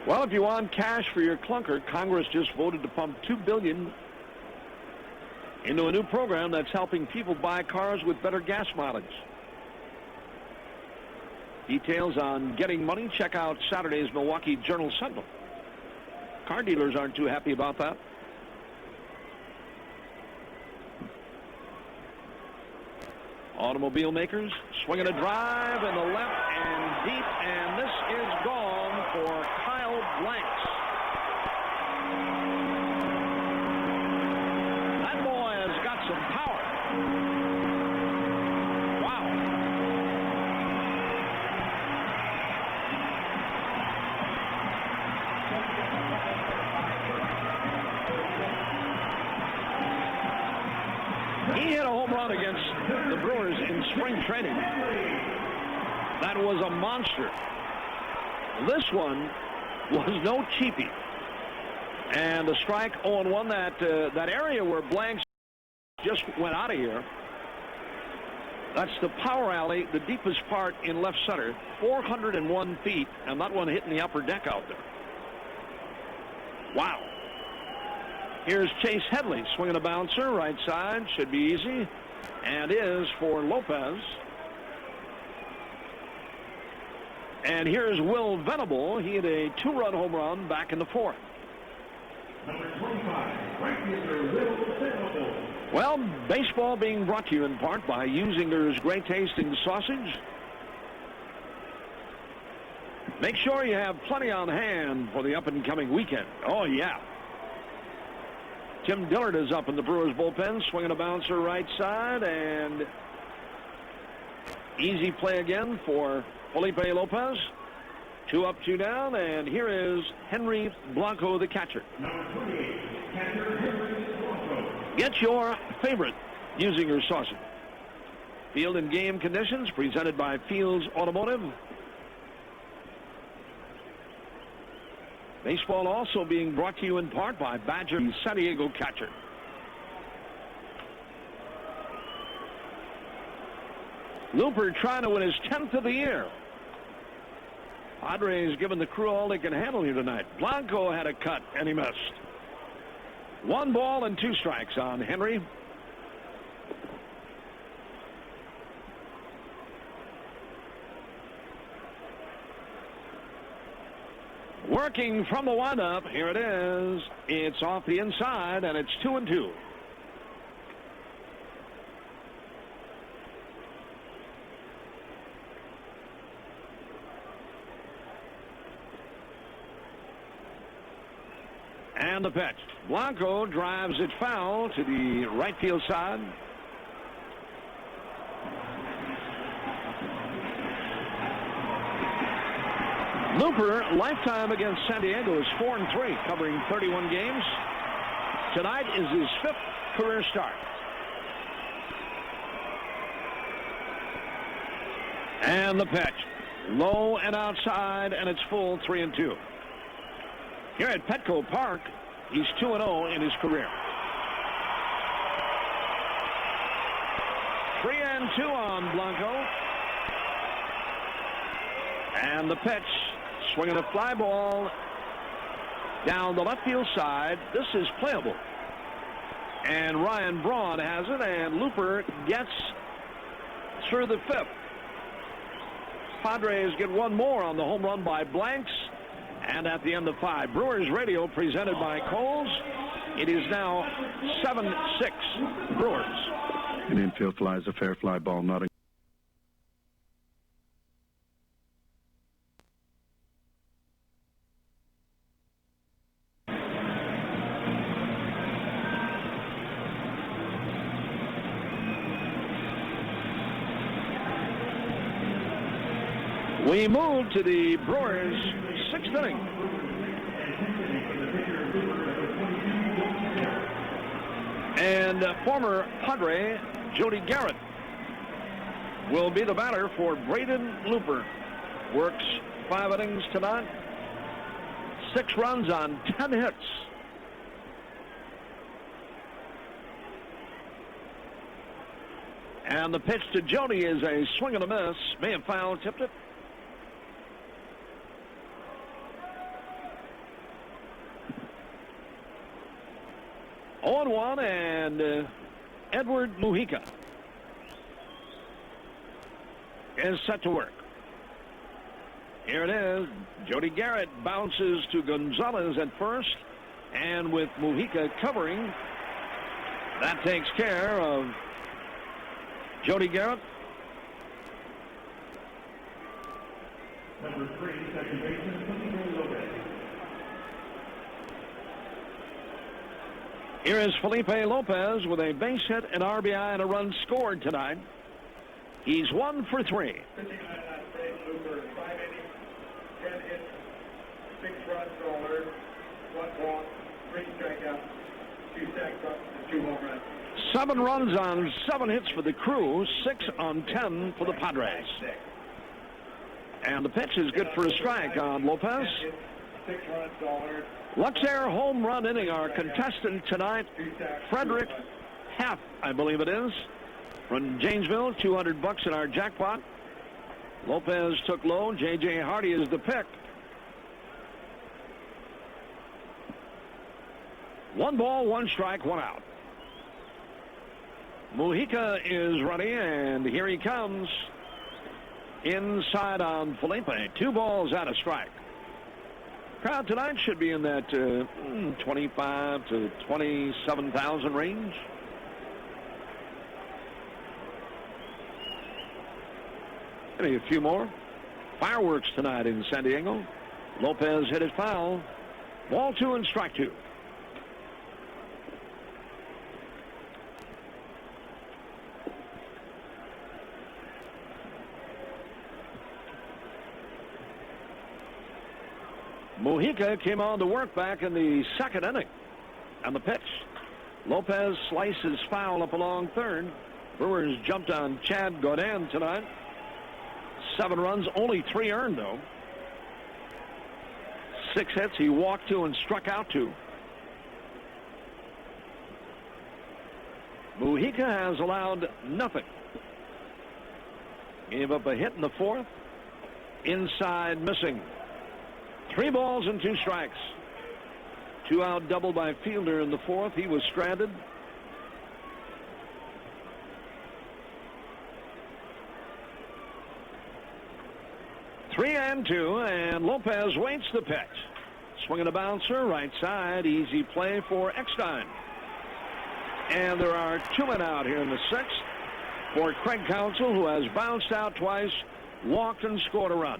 Speaker 1: Well, if you want cash for your clunker, Congress just voted to pump $2 billion into a new program that's helping people buy cars with better gas mileage. Details on getting money, check out Saturday's Milwaukee Journal-Sentinel. Car dealers aren't too happy about that. Automobile makers swinging a drive in the left and deep, and this is gone for Kyle Blanks. That boy has got some power. Wow. He hit a home run against the Brewers in spring training. That was a monster. This one was no cheapie. And a strike 0-1. That area where Blanks just went out of here. That's the power alley, the deepest part in left center. 401 feet, and that one hitting the upper deck out there. Wow. Here's Chase Headley swinging a bouncer, right side, should be easy, and is for Lopez. And here's Will Venable. He had a 2-run home run back in the 4th.
Speaker 2: Number 25, right fielder Will Venable.
Speaker 1: Well, baseball being brought to you in part by Usinger's great tasting sausage. Make sure you have plenty on hand for the up-and-coming weekend. Oh, yeah. Tim Dillard is up in the Brewers bullpen, swinging a bouncer right side, and easy play again for Felipe Lopez. 2 up, 2 down, and here is Henry Blanco, the catcher.
Speaker 2: Number 28, catcher Henry Blanco.
Speaker 1: Get your favorite Usinger sausage. Field and game conditions presented by Fields Automotive. Baseball also being brought to you in part by Badger, the San Diego catcher. Looper trying to win his 10th of the year. Padres giving the crew all they can handle here tonight. Blanco had a cut, and he missed. 1 ball and 2 strikes on Henry. Working from the windup. Here it is. It's off the inside, and it's 2-2. And the pitch. Blanco drives it foul to the right field side. Looper, lifetime against San Diego, is 4-3, covering 31 games. Tonight is his 5th career start. And the pitch. Low and outside, and it's full, 3-2. Here at Petco Park, he's 2-0 in his career. 3-2 on Blanco. And the pitch. Swinging a fly ball down the left field side. This is playable. And Ryan Braun has it, and Looper gets through the 5th. Padres get 1 more on the home run by Blanks. And at the end of 5, Brewers Radio presented by Kohl's. It is now 7-6 Brewers.
Speaker 5: An infield fly is a fair fly ball, not a...
Speaker 1: We move to the Brewers' 6th inning. And former Padre Jody Garrett will be the batter for Braden Looper. Works 5 innings tonight. 6 runs on 10 hits. And the pitch to Jody is a swing and a miss. May have foul tipped it. 0-1, and Edward Mujica is set to work. Here it is. Jody Garrett bounces to Gonzalez at first, and with Mujica covering, that takes care of Jody Garrett.
Speaker 2: Number 3, second baseman, Felipe Lopez.
Speaker 1: Here is Felipe Lopez with a base hit, an RBI, and a run scored tonight. He's 1 for 3.
Speaker 2: Pitching line last day, Looper, 5 innings, 10 hits, 6 runs, all earned, 1 walk, 3 strikeouts, 2 sacks, and 2 home runs.
Speaker 1: 7 runs on 7 hits for the Crew, 6 on 10 for the Padres. And the pitch is good for a strike on Lopez.
Speaker 2: 6 runs, all earned.
Speaker 1: Luxair home run inning. Our contestant tonight, Frederick Haff, I believe it is, from Janesville. $200 in our jackpot. Lopez took low. J.J. Hardy is the pick. 1 ball, 1 strike, 1 out. Mujica is ready, and here he comes. Inside on Felipe. 2 balls out of strike. Crowd tonight should be in that 25 to 27,000 range. Maybe a few more. Fireworks tonight in San Diego. Lopez hit it foul. Ball 2 and strike 2. Mujica came on to work back in the 2nd inning. And the pitch. Lopez slices foul up along third. Brewers jumped on Chad Godin tonight. 7 runs, only 3 earned, though. 6 hits. He walked 2 and struck out 2. Mujica has allowed nothing. Gave up a hit in the 4th. Inside missing. 3 balls and 2 strikes. 2 out double by Fielder in the 4th. He was stranded. Three and 2, and Lopez waits the pitch. Swinging a bouncer, right side. Easy play for Eckstein. And there are 2 men out here in the 6th for Craig Counsell, who has bounced out twice, walked and scored a run.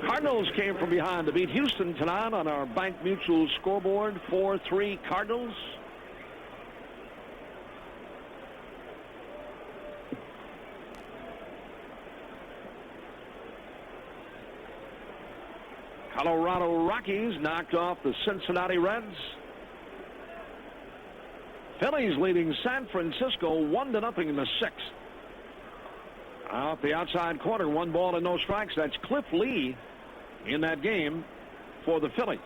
Speaker 1: Cardinals came from behind to beat Houston tonight on our Bank Mutual scoreboard. 4-3 Cardinals. Colorado Rockies knocked off the Cincinnati Reds. Phillies leading San Francisco 1-0 in the 6th. Out the outside corner, 1 ball and no strikes. That's Cliff Lee in that game for the Phillies.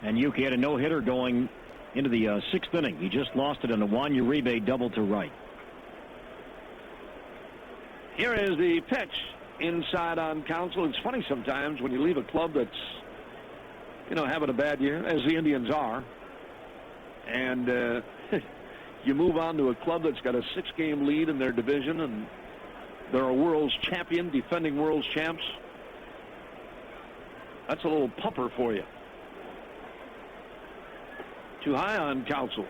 Speaker 3: And Yuki had a no-hitter going into the 6th inning. He just lost it on a Juan Uribe double to right.
Speaker 1: Here is the pitch inside on Counsell. It's funny sometimes when you leave a club that's, having a bad year, as the Indians are, and you move on to a club that's got a 6-game lead in their division, and they're a world's champion, defending world's champs. That's a little pumper for you. Too high on Counsell.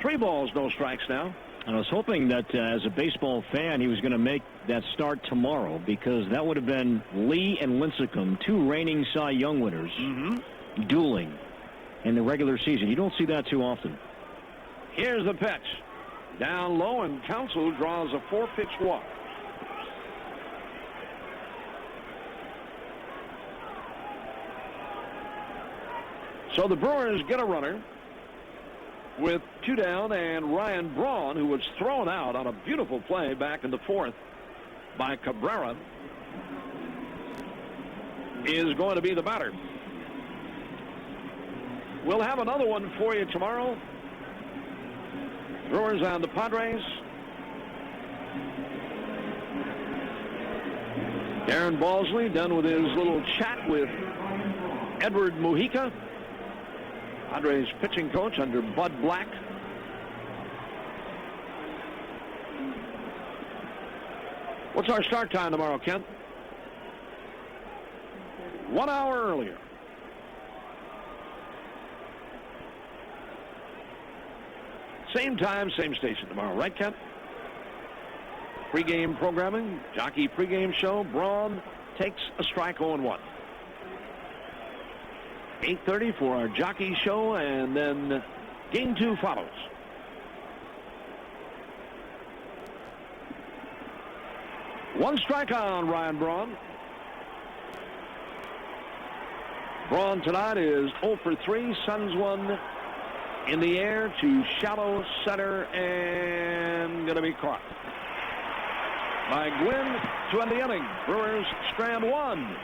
Speaker 1: 3 balls, no strikes now.
Speaker 3: I was hoping that as a baseball fan, he was going to make that start tomorrow, because that would have been Lee and Lincecum, 2 reigning Cy Young winners, dueling in the regular season. You don't see that too often.
Speaker 1: Here's the pitch. Down low, and Counsell draws a 4-pitch walk. So the Brewers get a runner with 2 down, and Ryan Braun, who was thrown out on a beautiful play back in the 4th by Cabrera, is going to be the batter. We'll have another one for you tomorrow. Brewers on the Padres. Darren Balsley done with his little chat with Edward Mujica. Padres pitching coach under Bud Black. What's our start time tomorrow, Kent? 1 hour earlier. Same time, same station tomorrow, right, Kent? Pre-game programming, Jockey pregame show. Braun takes a strike 0-1. 8:30 for our Jockey show, and then game 2 follows. One strike on Ryan Braun. Braun tonight is 0 for 3, sends one in the air to shallow center and going to be caught by Gwynn to end the inning. Brewers strand 1.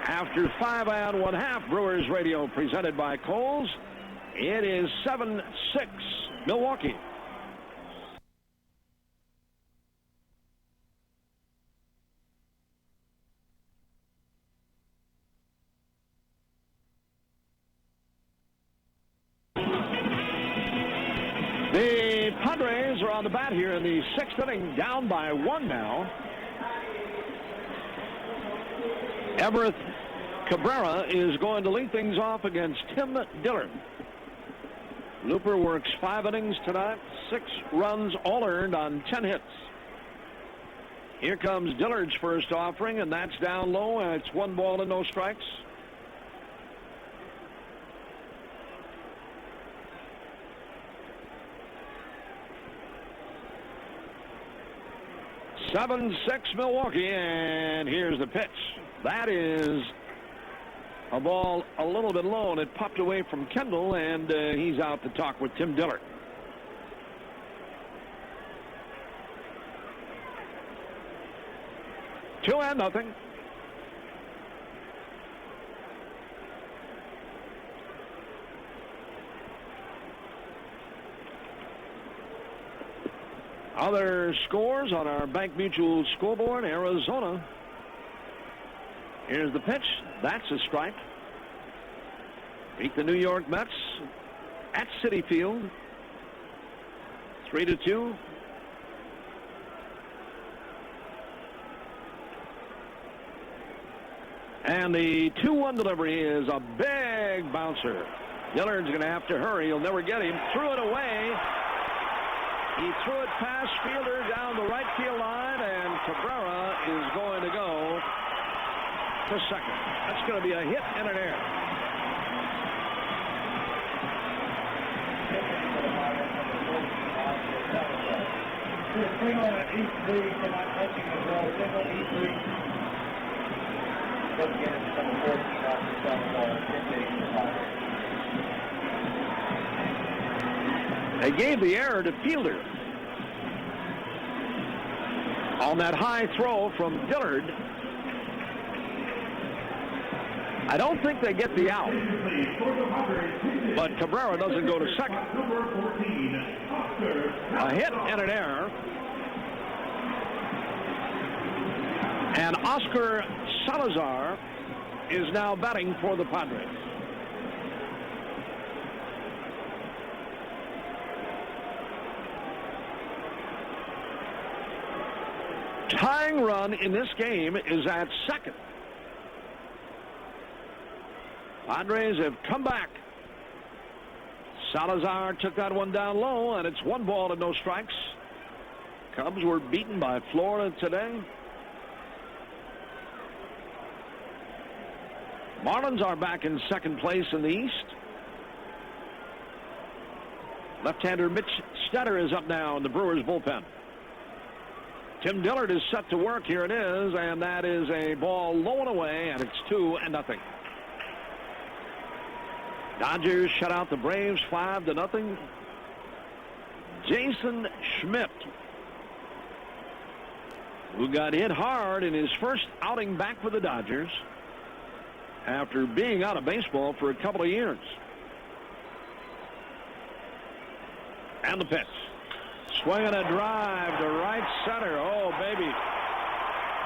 Speaker 1: After 5 1/2, Brewers Radio presented by Kohl's. It is 7-6 Milwaukee. The Padres are on the bat here in the 6th inning, down by 1 now. Everett Cabrera is going to lead things off against Tim Dillard. Looper works 5 innings tonight, 6 runs, all earned on 10 hits. Here comes Dillard's first offering, and that's down low, and it's 1 ball and no strikes. Seven, 6 Milwaukee, and here's the pitch. That is a ball a little bit low, and it popped away from Kendall, and he's out to talk with Tim Dillard. Two and nothing. Other scores on our Bank Mutual scoreboard. Arizona. Here's the pitch. That's a strike. Beat the New York Mets at Citi Field. 3-2. And the 2-1 delivery is a big bouncer. Dillard's going to have to hurry. He'll never get him. Threw it away. He threw it past fielder down the right field line, and Cabrera is going to go to second. That's going to be a hit and an error. They gave the error to fielder on that high throw from Dillard. I don't think they get the out, but Cabrera doesn't go to second. A hit and an error. And Oscar Salazar is now batting for the Padres. Tying run in this game is at second. Padres have come back. Salazar took that one down low, and it's 1 ball and no strikes. Cubs were beaten by Florida today. Marlins are back in second place in the East. Left-hander Mitch Stetter is up now in the Brewers bullpen. Tim Dillard is set to work. Here it is, and that is a ball low and away, and it's 2-0. Dodgers shut out the Braves 5-0. Jason Schmidt, who got hit hard in his first outing back for the Dodgers after being out of baseball for a couple of years. And the pitch. Swinging a drive to right center. Oh, baby.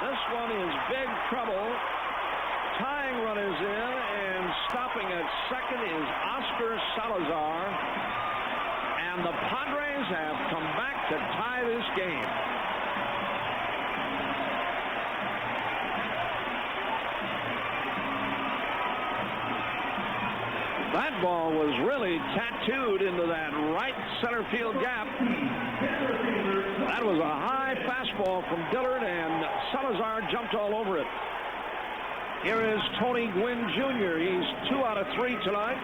Speaker 1: This one is big trouble. tying run is in, and stopping at second is Oscar Salazar. And the Padres have come back to tie this game. That ball was really tattooed into that right center field gap. That was a high fastball from Dillard, and Salazar jumped all over it. Here is Tony Gwynn Jr. He's 2 out of 3 tonight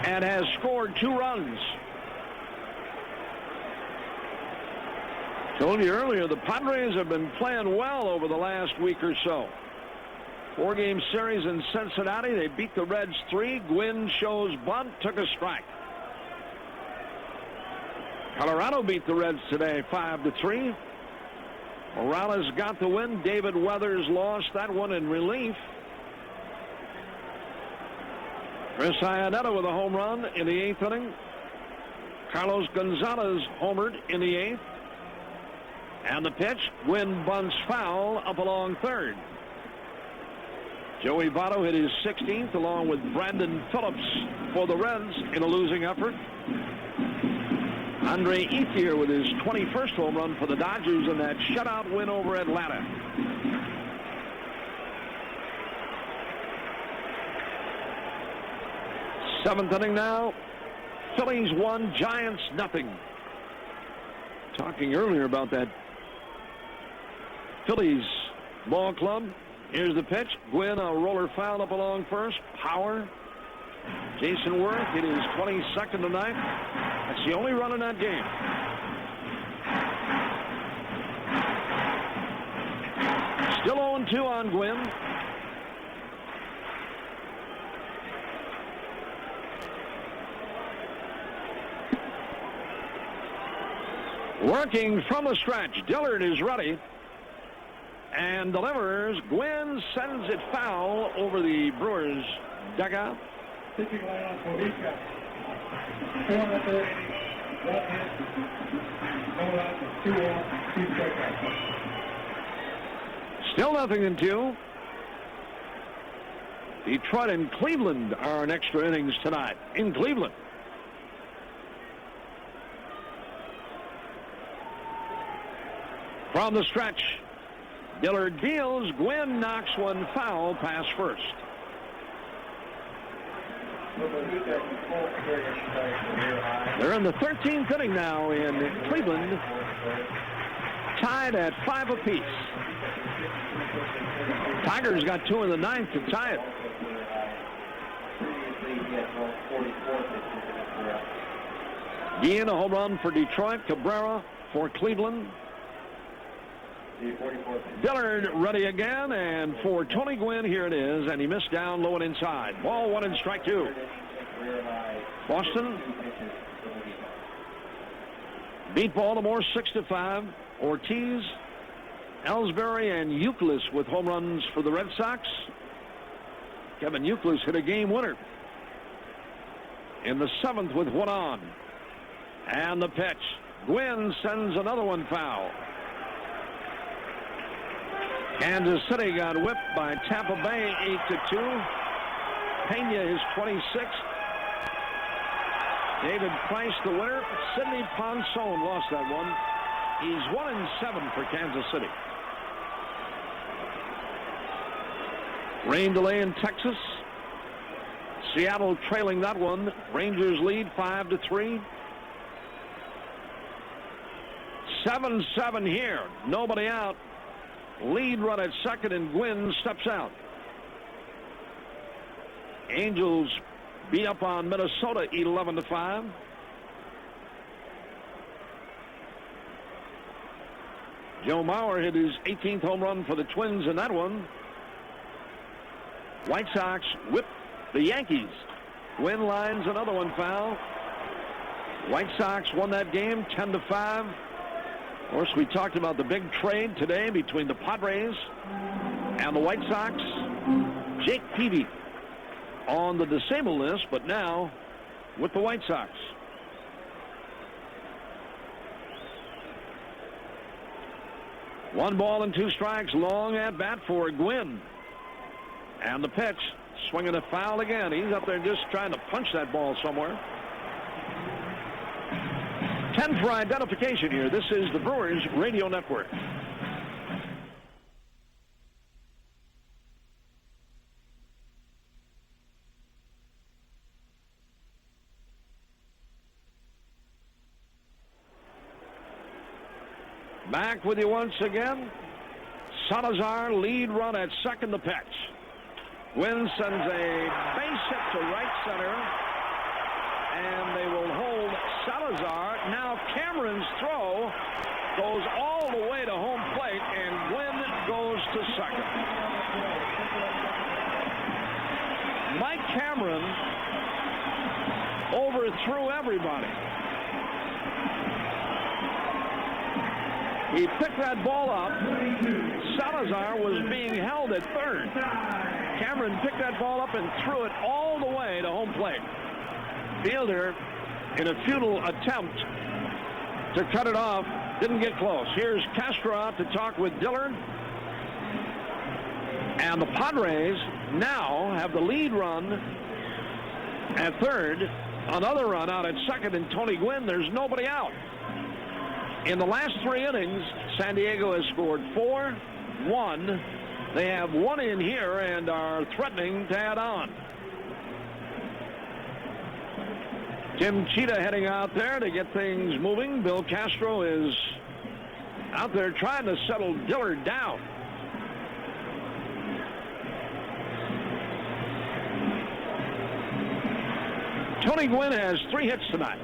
Speaker 1: and has scored 2 runs. Told you earlier, the Padres have been playing well over the last week or so. 4-game series in Cincinnati. They beat the Reds 3. Gwynn shows bunt, took a strike. Colorado beat the Reds today 5-3. Morales got the win. David Weathers lost that one in relief. Chris Iannetta with a home run in the 8th inning. Carlos Gonzalez homered in the 8th. And the pitch, Gwynn bunts foul up along third. Joey Votto hit his 16th along with Brandon Phillips for the Reds in a losing effort. Andre Ethier with his 21st home run for the Dodgers in that shutout win over Atlanta. Seventh inning now. Phillies 1, Giants nothing. Talking earlier about that Phillies ball club. Here's the pitch. Gwynn, a roller foul up along first. Power. Jason Worth hit his 22nd tonight. That's the only run in that game. Still 0-2 on Gwynn. Working from the stretch. Dillard is ready and delivers. Gwynn sends it foul over the Brewers dugout.
Speaker 2: Pitching lineup for Vika. 4 in the 3rd inning. 1 hit. No runs, 2 walks, 2 strikeouts.
Speaker 1: Still 0-2. Detroit and Cleveland are in extra innings tonight in Cleveland. From the stretch, Dillard deals. Gwynn knocks one foul past first. They're in the 13th inning now in Cleveland, tied at 5 apiece. Tigers got 2 in the 9th to tie it. Guillen, a home run for Detroit. Cabrera for Cleveland. Dillard ready again, and for Tony Gwynn, here it is, and he missed down low and inside. Ball 1 and strike 2. Boston beat Baltimore 6-5. Ortiz, Ellsbury, and Youkilis with home runs for the Red Sox. Kevin Youkilis hit a game winner in the 7th with 1 on. And the pitch. Gwynn sends another one foul. Kansas City got whipped by Tampa Bay 8-2. Pena his 26th. David Price the winner. Sidney Ponson lost that one. He's 1-7 for Kansas City. Rain delay in Texas. Seattle trailing that one. Rangers lead 5-3. 7-7 here. Nobody out. Lead run at second, and Gwynn steps out. Angels beat up on Minnesota 11-5. Joe Mauer hit his 18th home run for the Twins in that one. White Sox whip the Yankees. Gwynn lines another one foul. White Sox won that game 10-5. Of course, we talked about the big trade today between the Padres and the White Sox. Jake Peavy on the disabled list, but now with the White Sox. One ball and 2 strikes. Long at bat for Gwynn. And the pitch, swinging a foul again. He's up there just trying to punch that ball somewhere. 10 for identification here. This is the Brewers Radio Network. Back with you once again. Salazar, lead run at second, the pitch. Gwynn sends a base hit to right center, and they will hold Salazar. Now Cameron's throw goes all the way to home plate, and Gwynn goes to second. Mike Cameron overthrew everybody. He picked that ball up. Salazar was being held at third. Cameron picked that ball up and threw it all the way to home plate. Fielder, in a futile attempt to cut it off, didn't get close. Here's Castro out to talk with Dillard. And the Padres now have the lead run at third. Another run out at second, and Tony Gwynn. There's nobody out. In the last 3 innings, San Diego has scored 4, 1. They have 1 in here and are threatening to add on. Tim Cheetah heading out there to get things moving. Bill Castro is out there trying to settle Dillard down. Tony Gwynn has 3 hits tonight.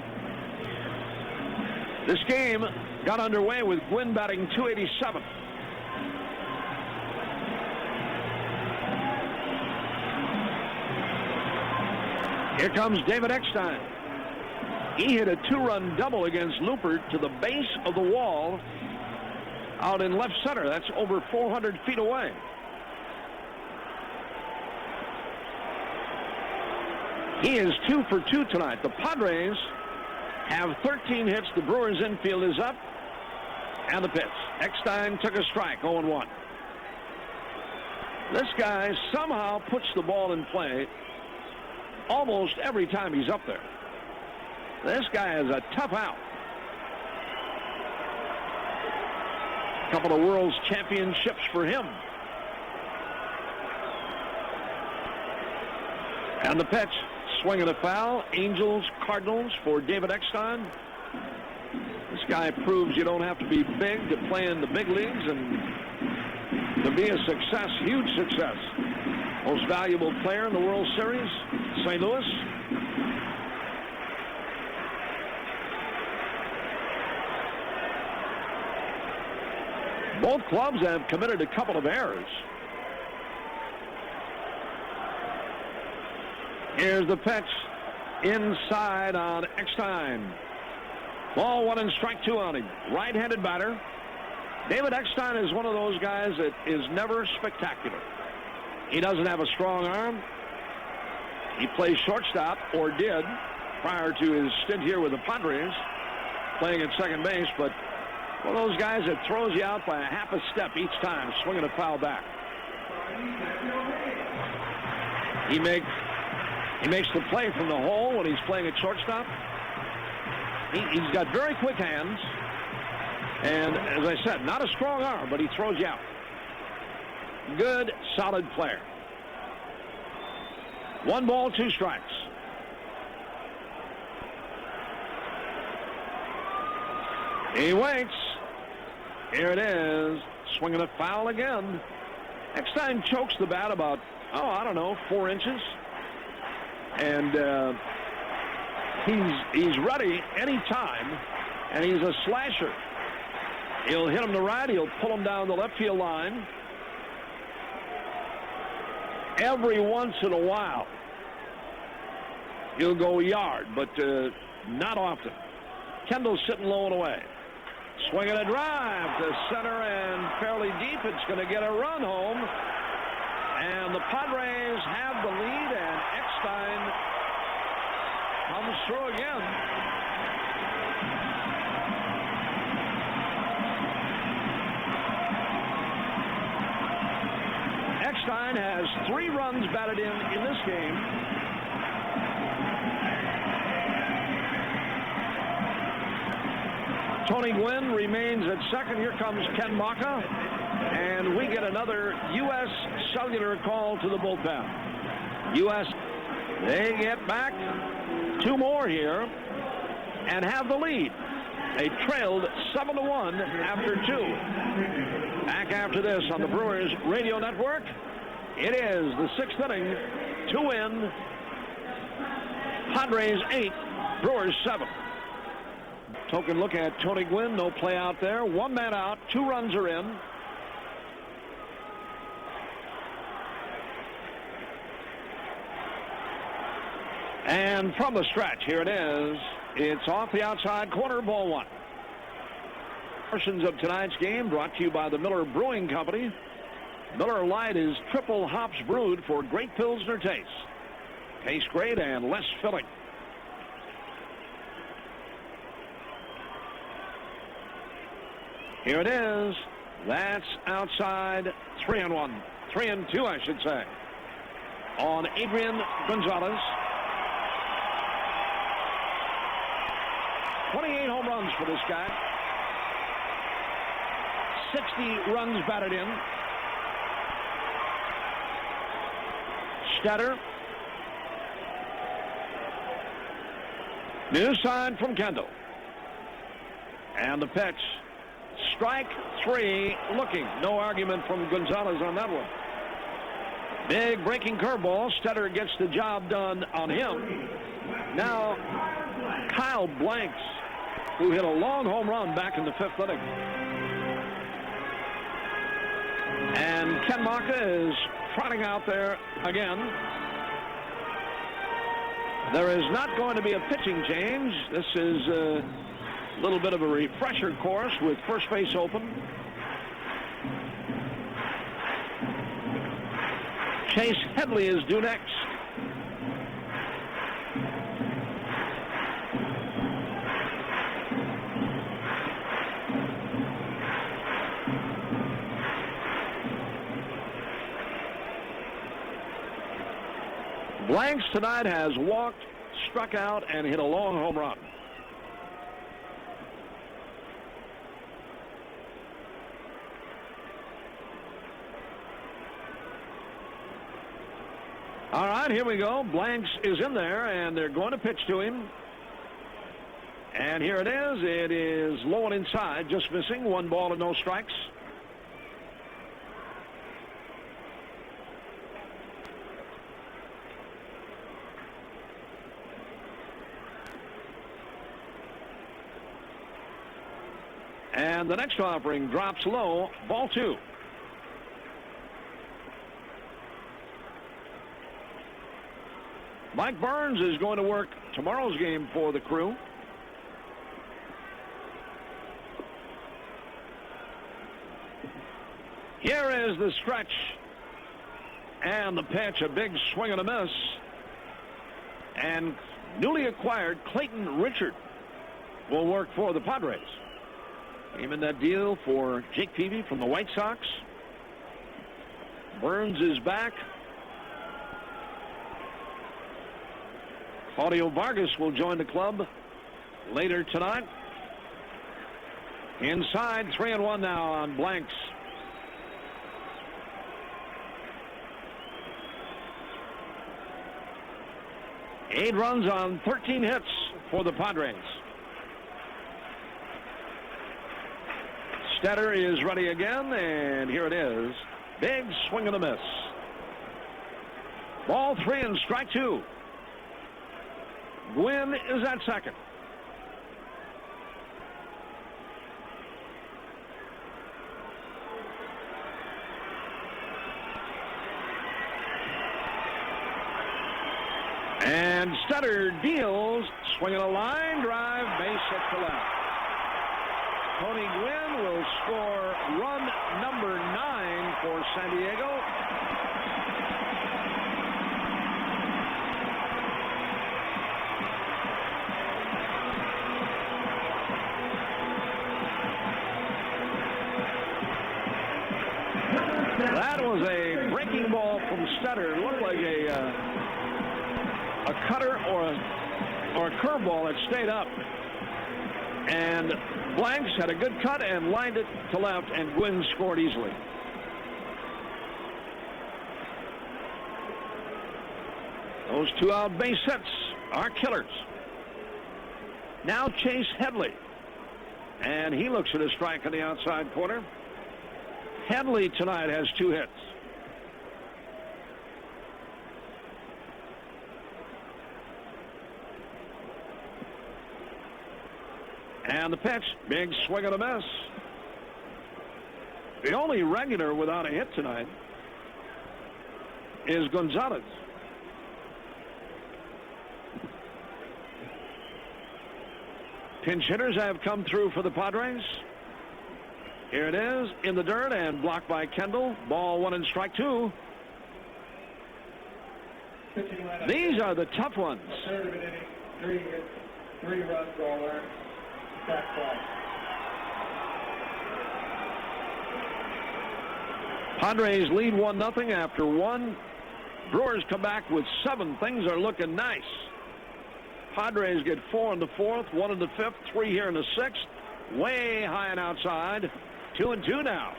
Speaker 1: This game got underway with Gwynn batting .287. Here comes David Eckstein. He hit a 2-run double against Looper to the base of the wall out in left center. That's over 400 feet away. He is 2 for 2 tonight. The Padres have 13 hits. The Brewers infield is up. And the pitch. Eckstein took a strike, 0-1. This guy somehow puts the ball in play almost every time he's up there. This guy is a tough out. A couple of world's championships for him. And the pitch. Swinging a foul. Angels, Cardinals for David Eckstein. This guy proves you don't have to be big to play in the big leagues and to be a success, huge success. Most valuable player in the World Series, St. Louis. Both clubs have committed a couple of errors. Here's the pitch inside on Eckstein. Ball 1 and strike 2 on him. Right-handed batter. David Eckstein is one of those guys that is never spectacular. He doesn't have a strong arm. He plays shortstop, or did, prior to his stint here with the Padres, playing at second base, but one of those guys that throws you out by a half a step each time, swinging a foul back. He makes the play from the hole when he's playing at shortstop. He's got very quick hands. And as I said, not a strong arm, but he throws you out. Good, solid player. 1 ball, 2 strikes. He waits. Here it is. Swinging a foul again. Eckstein chokes the bat about, 4 inches. And he's ready any time, and he's a slasher. He'll hit him to right. He'll pull him down the left field line. Every once in a while, he'll go yard, but not often. Kendall's sitting low and away. Swinging a drive to center and fairly deep. It's going to get a run home. And the Padres have the lead, and Eckstein comes through again. Bernstein has 3 runs batted in this game. Tony Gwynn remains at second. Here comes Ken Maka, and we get another U.S. Cellular call to the bullpen. U.S. They get back 2 more here and have the lead. They trailed 7-1 after 2. Back after this on the Brewers Radio Network. It is the 6th inning, 2-in. Padres 8, Brewers 7. Token look at Tony Gwynn. No play out there. 1 man out. 2 runs are in. And from the stretch, here it is. It's off the outside corner, ball 1. Portions of tonight's game brought to you by the Miller Brewing Company. Miller Lite is triple hops brewed for great Pilsner taste. Tastes great and less filling. Here it is. That's outside. 3-1. 3-2, I should say. On Adrian Gonzalez. 28 home runs for this guy. 60 runs batted in. Stetter. New sign from Kendall. And the pitch. Strike 3 looking. No argument from Gonzalez on that one. Big breaking curveball. Stetter gets the job done on him. Now Kyle Blanks, who hit a long home run back in the 5th inning. And Ken Maka is trotting out there again. There is not going to be a pitching change. This is a little bit of a refresher course with first base open. Chase Headley is due next. Blanks tonight has walked, struck out, and hit a long home run. All right, here we go. Blanks is in there, and they're going to pitch to him. And here it is. It is low and inside, just missing. 1 ball and no strikes. And the next offering drops low, ball 2. Mike Burns is going to work tomorrow's game for the Crew. Here is the stretch. And the pitch, a big swing and a miss. And newly acquired Clayton Richard will work for the Padres. Came in that deal for Jake Peavy from the White Sox. Burns is back. Claudio Vargas will join the club later tonight. Inside, 3-1 now on Blanks. Eight runs on 13 hits for the Padres. Stetter is ready again, and here it is. Big swing and a miss. Ball 3 and strike 2. Gwynn is at second. And Stetter deals, swinging a line drive, base hit to left. Tony Gwynn will score run number 9 for San Diego. That was a breaking ball from Stetter. It looked like a cutter or a curveball that stayed up. And Blanks had a good cut and lined it to left, and Gwynn scored easily. Those 2 out base hits are killers. Now Chase Headley. And he looks at a strike on the outside corner. Headley tonight has 2 hits. And the pitch, big swing and a miss. The only regular without a hit tonight is Gonzalez. Pinch hitters have come through for the Padres. Here it is in the dirt and blocked by Kendall. Ball 1 and strike 2. These are the tough ones.
Speaker 2: Third of an inning, 3 hits, 3 runs all earned. Sack fly.
Speaker 1: Padres lead 1-0 after 1. Brewers come back with 7. Things are looking nice. Padres get 4 in the 4th, 1 in the 5th, 3 here in the 6th. Way high and outside. 2-2 now.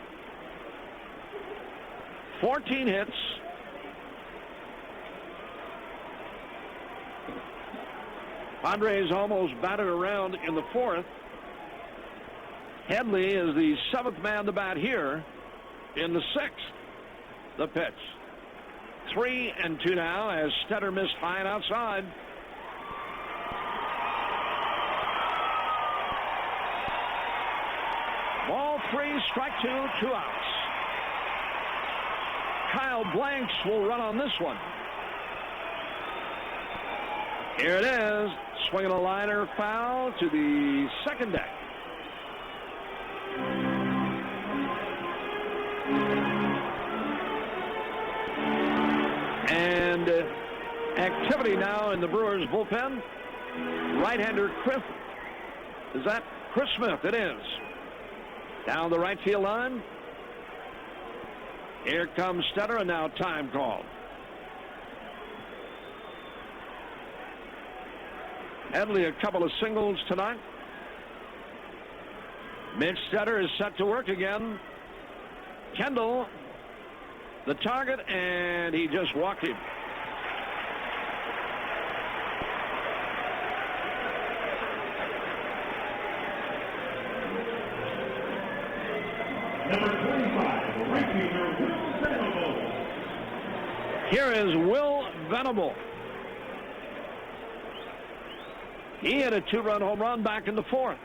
Speaker 1: 14 hits. Padres almost batted around in the 4th. Headley is the 7th man to bat here in the 6th. The pitch. 3-2 now as Stetter missed high and outside. Ball 3, strike 2, 2 outs. Kyle Blanks will run on this one. Here it is. Swinging a liner foul to the second deck. And activity now in the Brewers bullpen. Right-hander Chris. Is that Chris Smith? It is. Down the right field line. Here comes Stetter, and now time called. Headley a couple of singles tonight. Mitch Stetter is set to work again. Kendall, the target, and he just walked him.
Speaker 2: Number 25, right fielder, Will Venable.
Speaker 1: Here is Will Venable. He hit a 2-run home run back in the 4th.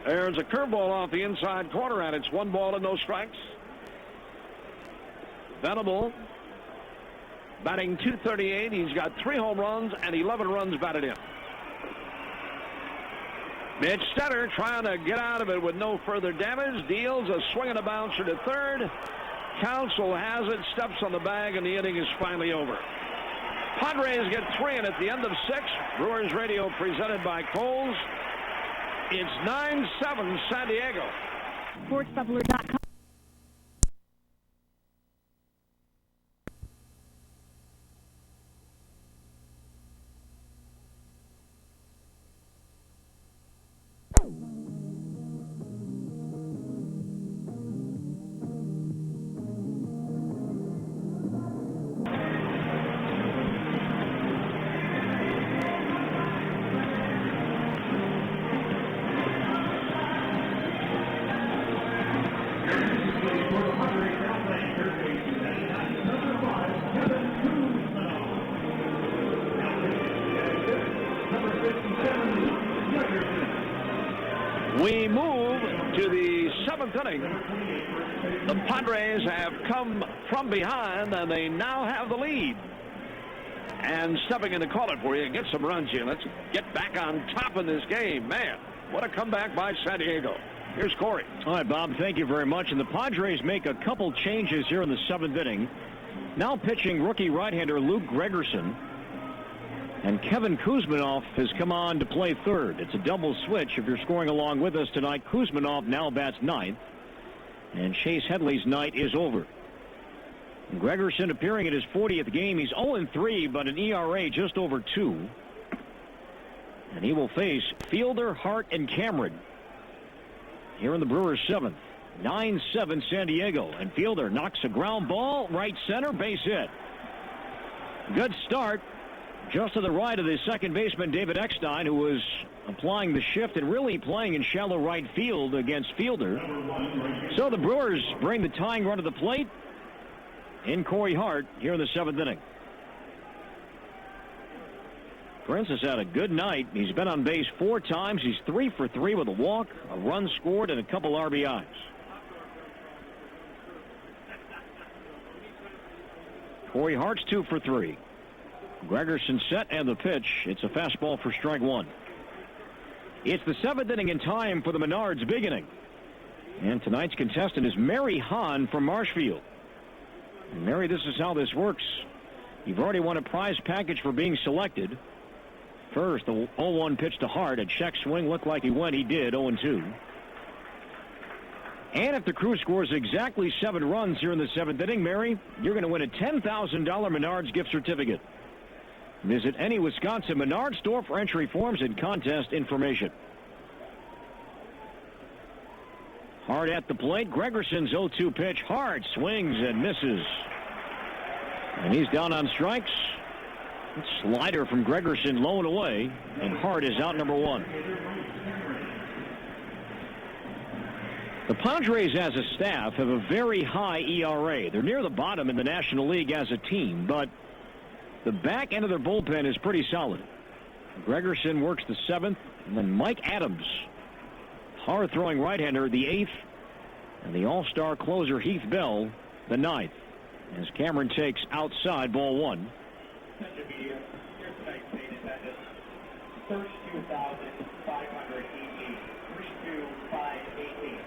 Speaker 1: There's a curveball off the inside corner, and it's 1 ball and no strikes. Venable batting .238. He's got 3 home runs and 11 runs batted in. Mitch Stetter trying to get out of it with no further damage. Deals a swing and a bouncer to third. Counsell has it, steps on the bag, and the inning is finally over. Padres get 3 in at the end of 6. Brewers Radio presented by Kohl's. It's 9-7 San Diego.
Speaker 6: SportsBubbler.com.
Speaker 1: We move to the 7th inning. The Padres have come from behind, and they now have the lead. And stepping in to call it for you and get some runs here. Let's get back on top of this game. Man, what a comeback by San Diego. Here's Corey.
Speaker 3: All right, Bob, thank you very much. And the Padres make a couple changes here in the 7th inning. Now pitching rookie right-hander Luke Gregerson. And Kevin Kuzminoff has come on to play third. It's a double switch. If you're scoring along with us tonight, Kuzminoff now bats ninth. And Chase Headley's night is over. Gregerson appearing in his 40th game. He's 0-3, but an ERA just over 2. And he will face Fielder, Hart, and Cameron here in the Brewers' 7th. 9-7 San Diego. And Fielder knocks a ground ball, right center, base hit. Good start. Just to the right of the second baseman, David Eckstein, who was applying the shift and really playing in shallow right field against Fielder. So the Brewers bring the tying run to the plate in Corey Hart here in the 7th inning. Prince has had a good night. He's been on base 4 times. He's 3 for 3 with a walk, a run scored, and a couple RBIs. Corey Hart's 2 for 3. Gregerson set and the pitch. It's a fastball for strike 1. It's the 7th inning in time for the Menards' big inning. And tonight's contestant is Mary Hahn from Marshfield. And Mary, this is how this works. You've already won a prize package for being selected. First, the 0-1 pitch to Hart. A check swing looked like he went. He did, 0-2. And if the crew scores exactly 7 runs here in the 7th inning, Mary, you're going to win a $10,000 Menards gift certificate. Visit any Wisconsin Menards store for entry forms and contest information. Hart at the plate. Gregerson's 0-2 pitch. Hart swings and misses. And he's down on strikes. Slider from Gregerson low and away. And Hart is out number 1. The Padres as a staff have a very high ERA. They're near the bottom in the National League as a team, but the back end of their bullpen is pretty solid. Gregerson works the 7th, and then Mike Adams, hard-throwing right-hander, the 8th, and the all-star closer Heath Bell, the 9th, as Cameron takes outside ball 1. First 2,588, 3,588.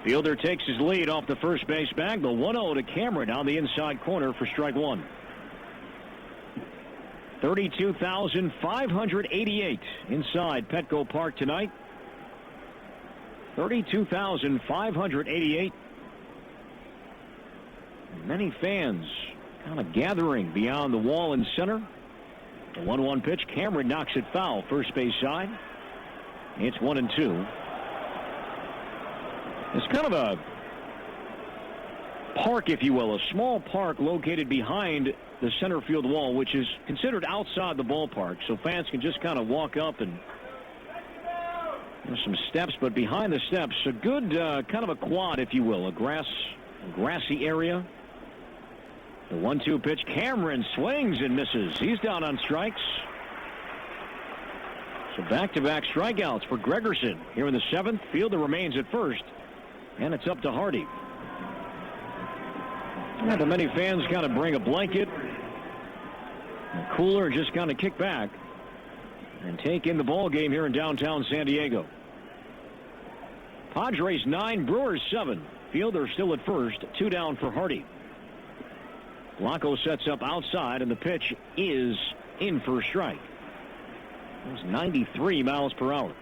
Speaker 3: Fielder takes his lead off the first base bag. The 1-0 to Cameron on the inside corner for strike 1. 32,588 inside Petco Park tonight. 32,588. Many fans kind of gathering beyond the wall in center. The 1-1 pitch. Cameron knocks it foul. First base side. It's 1-2. It's kind of a park, if you will, a small park located behind the center field wall, which is considered outside the ballpark, so fans can just kind of walk up and there's some steps, but behind the steps, a good kind of a quad, if you will, a grassy area. The 1-2 pitch. Cameron swings and misses. He's down on strikes. So back-to-back strikeouts for Gregerson here in the 7th. Fielder remains at first. And it's up to Hardy. Not that many fans kind of bring a blanket, a cooler, and just kind of kick back and take in the ball game here in downtown San Diego. Padres 9, Brewers 7. Fielder still at first, 2 down for Hardy. Blanco sets up outside, and the pitch is in for a strike. It was 93 miles per hour.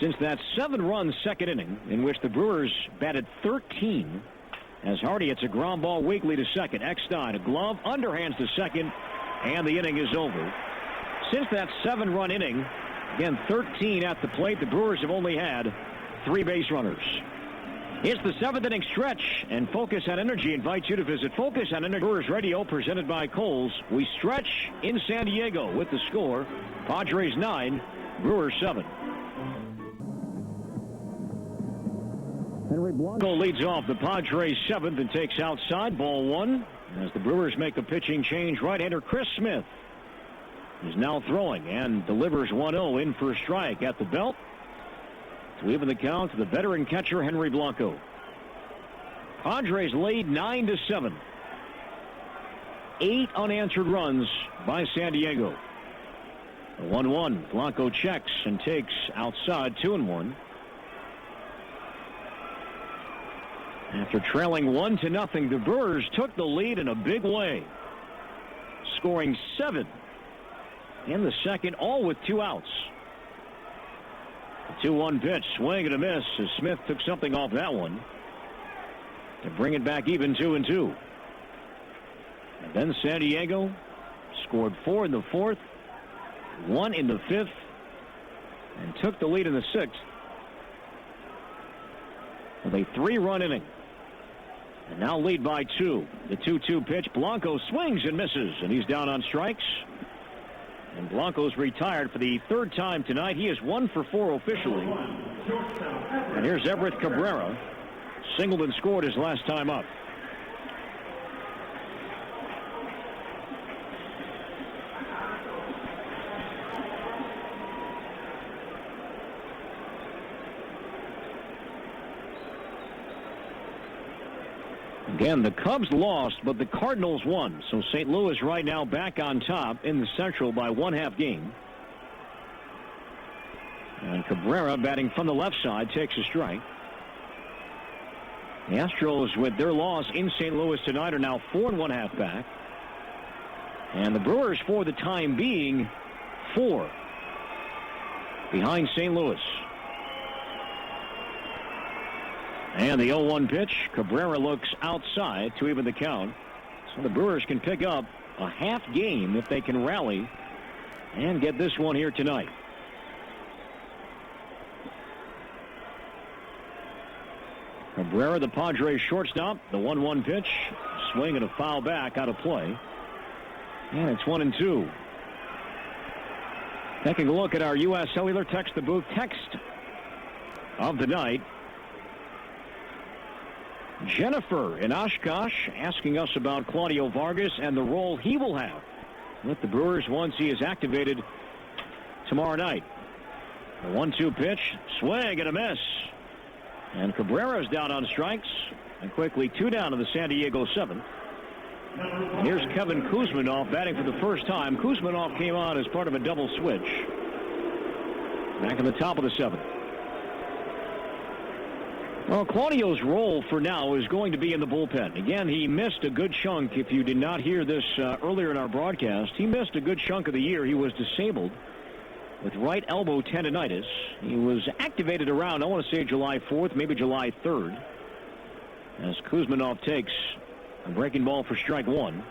Speaker 3: Since that 7-run second inning in which the Brewers batted 13, as Hardy hits a ground ball weakly to second. Eckstein, a glove, underhands to second, and the inning is over. Since that 7-run inning, again 13 at the plate, the Brewers have only had 3 base runners. It's the 7th inning stretch, and Focus on Energy invites you to visit Focus on Energy Brewers Radio, presented by Kohl's. We stretch in San Diego with the score: Padres 9, Brewers 7. Henry Blanco leads off the Padres 7th and takes outside ball 1 as the Brewers make a pitching change. Right-hander Chris Smith is now throwing and delivers 1-0 in for a strike at the belt to even the count to the veteran catcher Henry Blanco. Padres lead 9-7. 8 unanswered runs by San Diego. The 1-1. Blanco checks and takes outside 2-1. After trailing 1-0, the Brewers took the lead in a big way, scoring 7 in the second, all with 2 outs. The 2-1 pitch, swing and a miss as Smith took something off that one to bring it back even 2-2. And then San Diego scored 4 in the 4th, 1 in the 5th, and took the lead in the 6th with a 3-run inning. And now lead by 2. The 2-2 pitch. Blanco swings and misses, and he's down on strikes. And Blanco's retired for the 3rd time tonight. He is 1 for 4 officially. And here's Everett Cabrera. Singled and scored his last time up. Again, the Cubs lost, but the Cardinals won. So St. Louis right now back on top in the Central by 1/2 game. And Cabrera batting from the left side takes a strike. The Astros, with their loss in St. Louis tonight, are now 4 1/2 back. And the Brewers, for the time being, 4 behind St. Louis. And the 0-1 pitch. Cabrera looks outside to even the count. So the Brewers can pick up a half game if they can rally and get this one here tonight. Cabrera, the Padres shortstop. The 1-1 pitch. Swing and a foul back out of play. And it's 1-2. Taking a look at our U.S. Cellular Text the Booth text of the night. Jennifer in Oshkosh asking us about Claudio Vargas and the role he will have with the Brewers once he is activated tomorrow night. The 1-2 pitch, swing and a miss. And Cabrera's down on strikes, and quickly 2 down to the San Diego 7th. And here's Kevin Kuzminoff batting for the first time. Kuzminoff came on as part of a double switch back in the top of the 7th. Well, Claudio's role for now is going to be in the bullpen. Again, he missed a good chunk. If you did not hear this earlier in our broadcast, he missed a good chunk of the year. He was disabled with right elbow tendonitis. He was activated around, I want to say, July 4th, maybe July 3rd, as Kuzminoff takes a breaking ball for strike 1.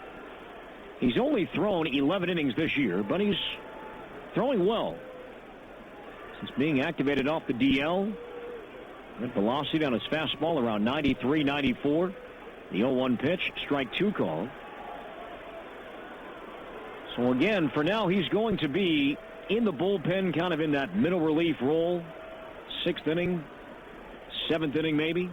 Speaker 3: He's only thrown 11 innings this year, but he's throwing well since being activated off the DL. Good velocity on his fastball around 93, 94. The 0-1 pitch, strike 2 call. So again, for now, he's going to be in the bullpen, kind of in that middle relief role. 6th inning, 7th inning maybe.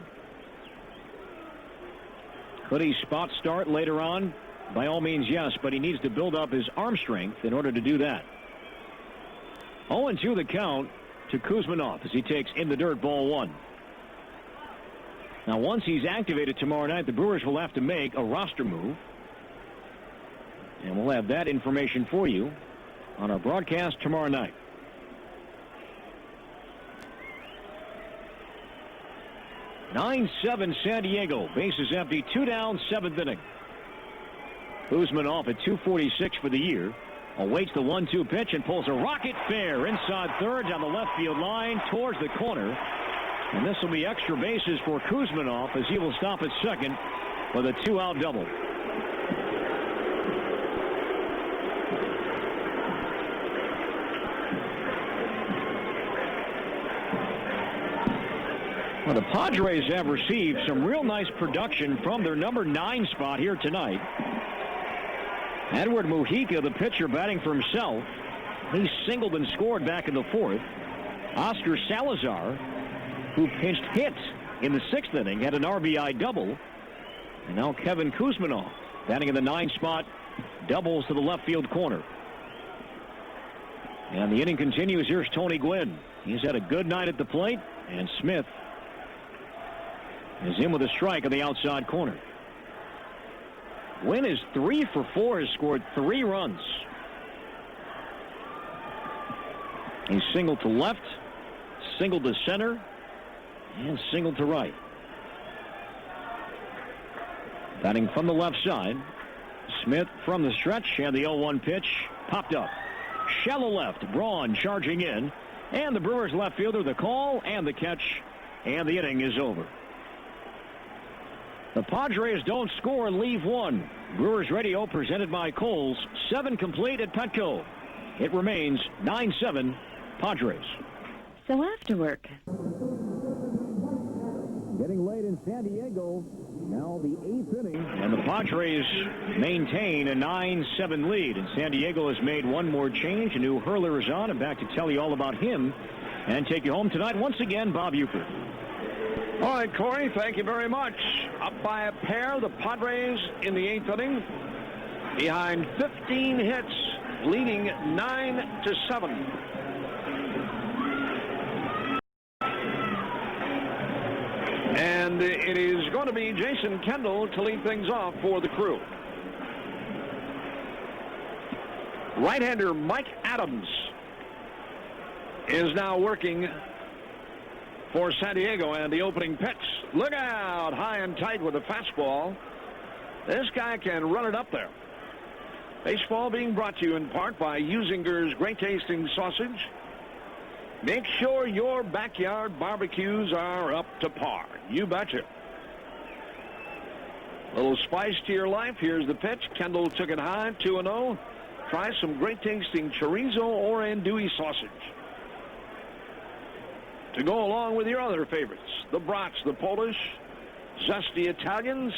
Speaker 3: Could he spot start later on? By all means, yes, but he needs to build up his arm strength in order to do that. 0-2 the count to Kuzminoff as he takes in the dirt, ball 1. Now, once he's activated tomorrow night, the Brewers will have to make a roster move. And we'll have that information for you on our broadcast tomorrow night. (9-7) San Diego. Bases empty. 2 down, 7th inning. Kuzminoff at 246 for the year. Awaits the 1-2 pitch and pulls a rocket fair inside third down the left field line towards the corner. And this will be extra bases for Kuzminoff as he will stop at second with a 2-out double. Well, the Padres have received some real nice production from their number 9 spot here tonight. Edward Mujica, the pitcher, batting for himself. He singled and scored back in the 4th. Oscar Salazar, who pinched hit in the 6th inning, had an RBI double. And now Kevin Kuzminoff, batting in the 9 spot, doubles to the left field corner. And the inning continues. Here's Tony Gwynn. He's had a good night at the plate, and Smith is in with a strike on the outside corner. Gwynn is 3 for 4, has scored 3 runs. He singled to left, singled to center, and singled to right. Batting from the left side. Smith from the stretch, and the 0-1 pitch popped up. Shallow left, Braun charging in, and the Brewers left fielder, the call and the catch, and the inning is over. The Padres don't score and leave one. Brewers Radio presented by Kohl's, 7 complete at Petco. It remains 9-7 Padres.
Speaker 6: So after work.
Speaker 4: Getting late in San Diego. Now the 8th inning.
Speaker 3: And the Padres maintain a 9-7 lead. And San Diego has made one more change. A new hurler is on. And back to tell you all about him and take you home tonight. Once again, Bob Uecker.
Speaker 1: All right, Corey, thank you very much. Up by a pair, the Padres in the 8th inning. Behind 15 hits, leading 9-7. And it is going to be Jason Kendall to lead things off for the Crew. Right-hander Mike Adams is now working for San Diego, and the opening pitch. Look out, high and tight with a fastball. This guy can run it up there. Baseball being brought to you in part by Usinger's Great Tasting Sausage. Make sure your backyard barbecues are up to par. You betcha. Little spice to your life. Here's the pitch. Kendall took it high, 2-0. Try some great tasting chorizo or andouille sausage to go along with your other favorites. The brats, the Polish, zesty Italians,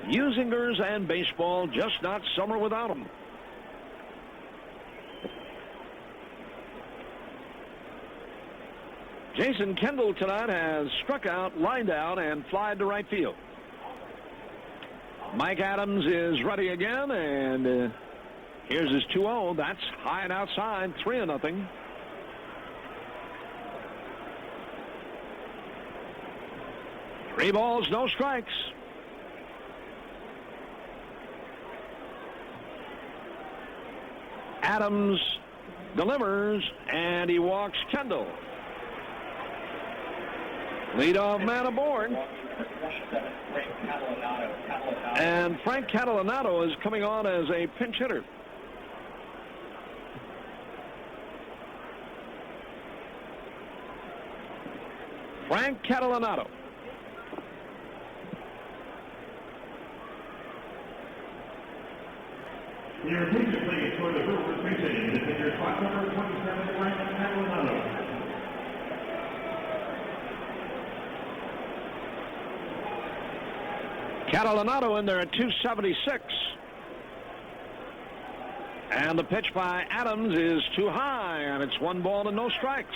Speaker 1: Usingers, and baseball. Just not summer without them. Jason Kendall tonight has struck out, lined out, and flied to right field. Mike Adams is ready again, and here's his 2-0. That's high and outside, 3-0. Three balls, no strikes. Adams delivers, and he walks Kendall. Leadoff man aboard. And Frank Catalanato is coming on as a pinch hitter. Frank Catalanato.
Speaker 2: Your attention, please, for the Brewers pitching. This is your spot number 27, Frank Catalanato.
Speaker 1: Catalanato in there at 276. And the pitch by Adams is too high, and it's 1 ball and no strikes.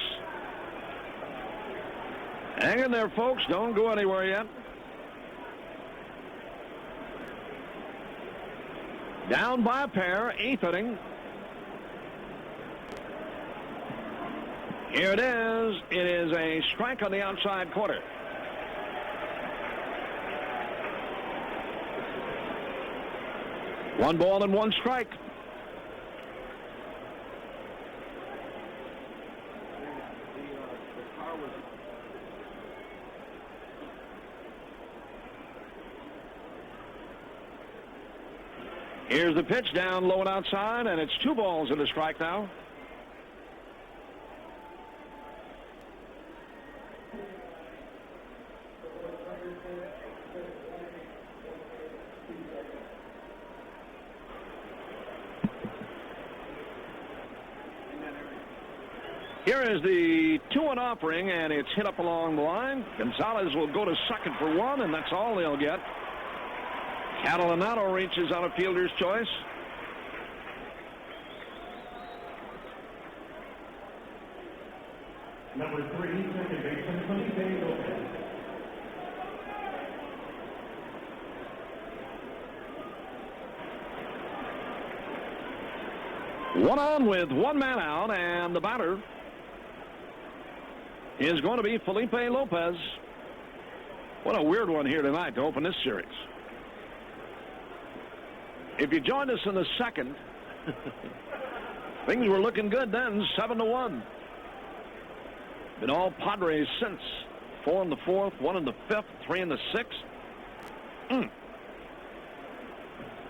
Speaker 1: Hang in there, folks. Don't go anywhere yet. Down by a pair, 8th inning. Here it is. It is a strike on the outside corner. One ball and one strike. Here's the pitch down low and outside, and it's 2 balls and a strike now. Here is the 2-1 offering, and it's hit up along the line. Gonzalez will go to second for 1, and that's all they'll get. Catalanato reaches on a fielder's choice.
Speaker 2: Number 3, second baseman, Felipe Lopez.
Speaker 1: One on with 1 man out, and the batter is going to be Felipe Lopez. What a weird one here tonight to open this series. If you joined us in the second, things were looking good then, 7-1. Been all Padres since. 4 in the 4th, 1 in the 5th, 3 in the 6th.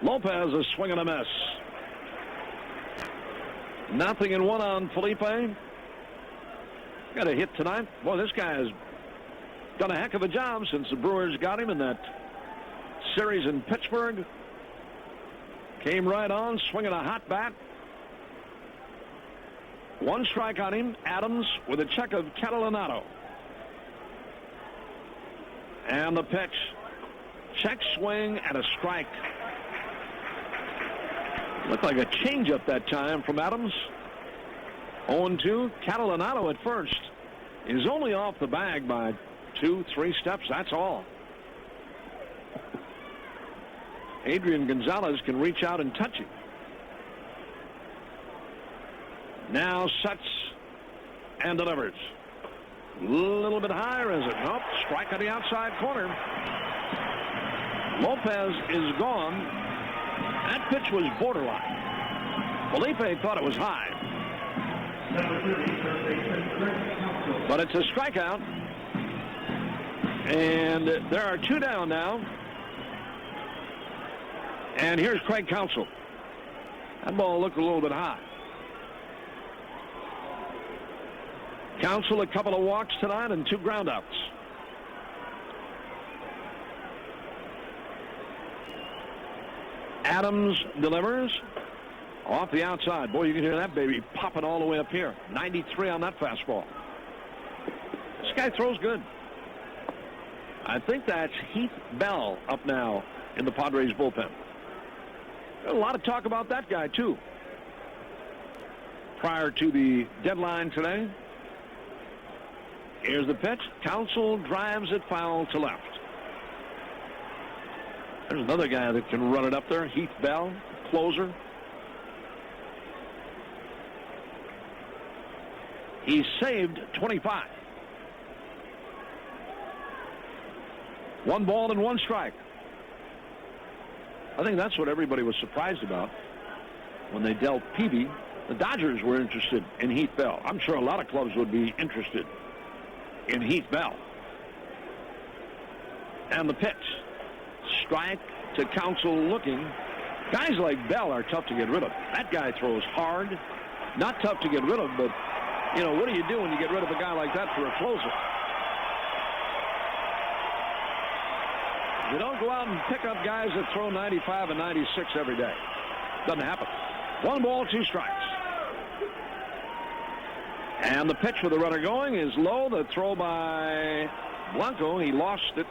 Speaker 1: Lopez is swinging a miss. 0-1 on Felipe. Got a hit tonight. Boy, this guy has done a heck of a job since the Brewers got him in that series in Pittsburgh. Came right on, swinging a hot bat. 1 strike on him. Adams with a check of Catalanato. And the pitch. Check swing and a strike. Looked like a changeup that time from Adams. 0-2. Catalanato at first is only off the bag by 2-3 steps. That's all. Adrian Gonzalez can reach out and touch him. Now sets and delivers. A little bit higher, is it? Nope. Strike on the outside corner. Lopez is gone. That pitch was borderline. Felipe thought it was high. But it's a strikeout. And there are 2 down now. And here's Craig Counsell. That ball looked a little bit high. Counsell a couple of walks tonight and 2 groundouts. Adams delivers off the outside. Boy, you can hear that baby popping all the way up here. 93 on that fastball. This guy throws good. I think that's Heath Bell up now in the Padres bullpen. A lot of talk about that guy, too. Prior to the deadline today. Here's the pitch. Counsell drives it foul to left. There's another guy that can run it up there. Heath Bell, closer. He saved 25. 1 ball and 1 strike. I think that's what everybody was surprised about when they dealt Peavy. The Dodgers were interested in Heath Bell. I'm sure a lot of clubs would be interested in Heath Bell. And the pitch. Strike to Counsell looking. Guys like Bell are tough to get rid of. That guy throws hard. Not tough to get rid of, but, you know, what do you do when you get rid of a guy like that for a closer? You don't go out and pick up guys that throw 95 and 96 every day. Doesn't happen. 1 ball, 2 strikes. And the pitch with the runner going is low. The throw by Blanco. He lost it.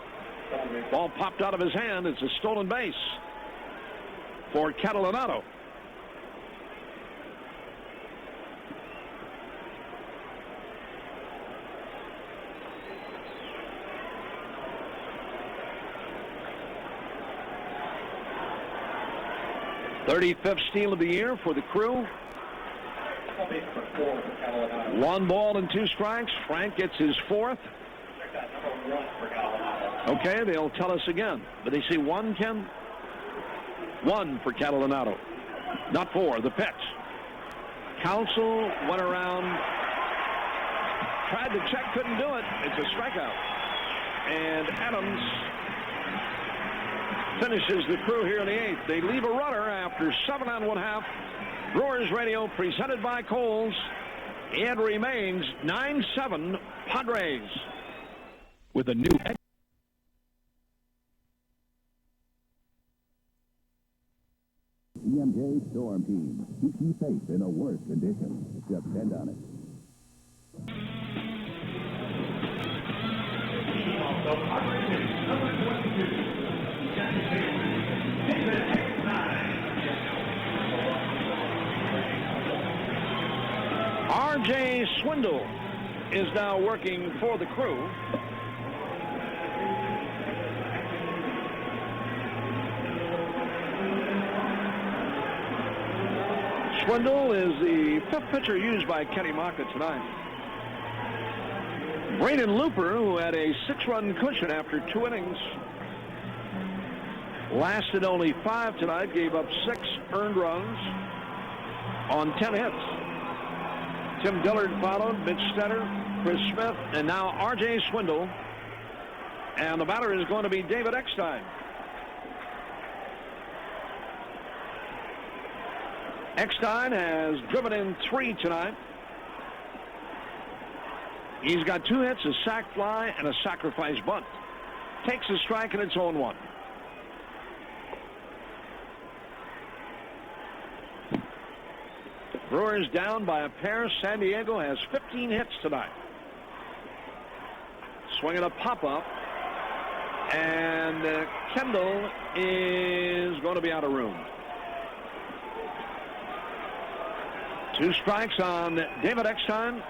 Speaker 1: Ball popped out of his hand. It's a stolen base for Catalanato. .35th steal of the year for the Crew. 1 ball and 2 strikes. Frank gets his 4th. Okay, they'll tell us again. But they say 1, Ken? 1 for Catalanato. Not 4. The pitch. Counsell went around, tried to check, couldn't do it. It's a strikeout. And Adams finishes the Crew here in the 8th. They leave a runner after 7 1/2. Brewers Radio presented by Kohl's. It remains 9-7 Padres.
Speaker 3: With a new
Speaker 7: EMJ Storm Team keeps you safe in the worst conditions. Depend on it.
Speaker 1: R.J. Swindle is now working for the Crew. Swindle is the 5th pitcher used by Kenny Moffitt tonight. Braden Looper, who had a 6-run cushion after 2 innings, lasted only 5 tonight, gave up 6 earned runs on 10 hits. Tim Dillard followed, Mitch Stetter, Chris Smith, and now R.J. Swindle. And the batter is going to be David Eckstein. Eckstein has driven in 3 tonight. He's got 2 hits, a sac fly, and a sacrifice bunt. Takes a strike, and it's 0-1. Brewers down by a pair. San Diego has 15 hits tonight. Swinging a pop-up. And Kendall is going to be out of room. 2 strikes on David Eckstein.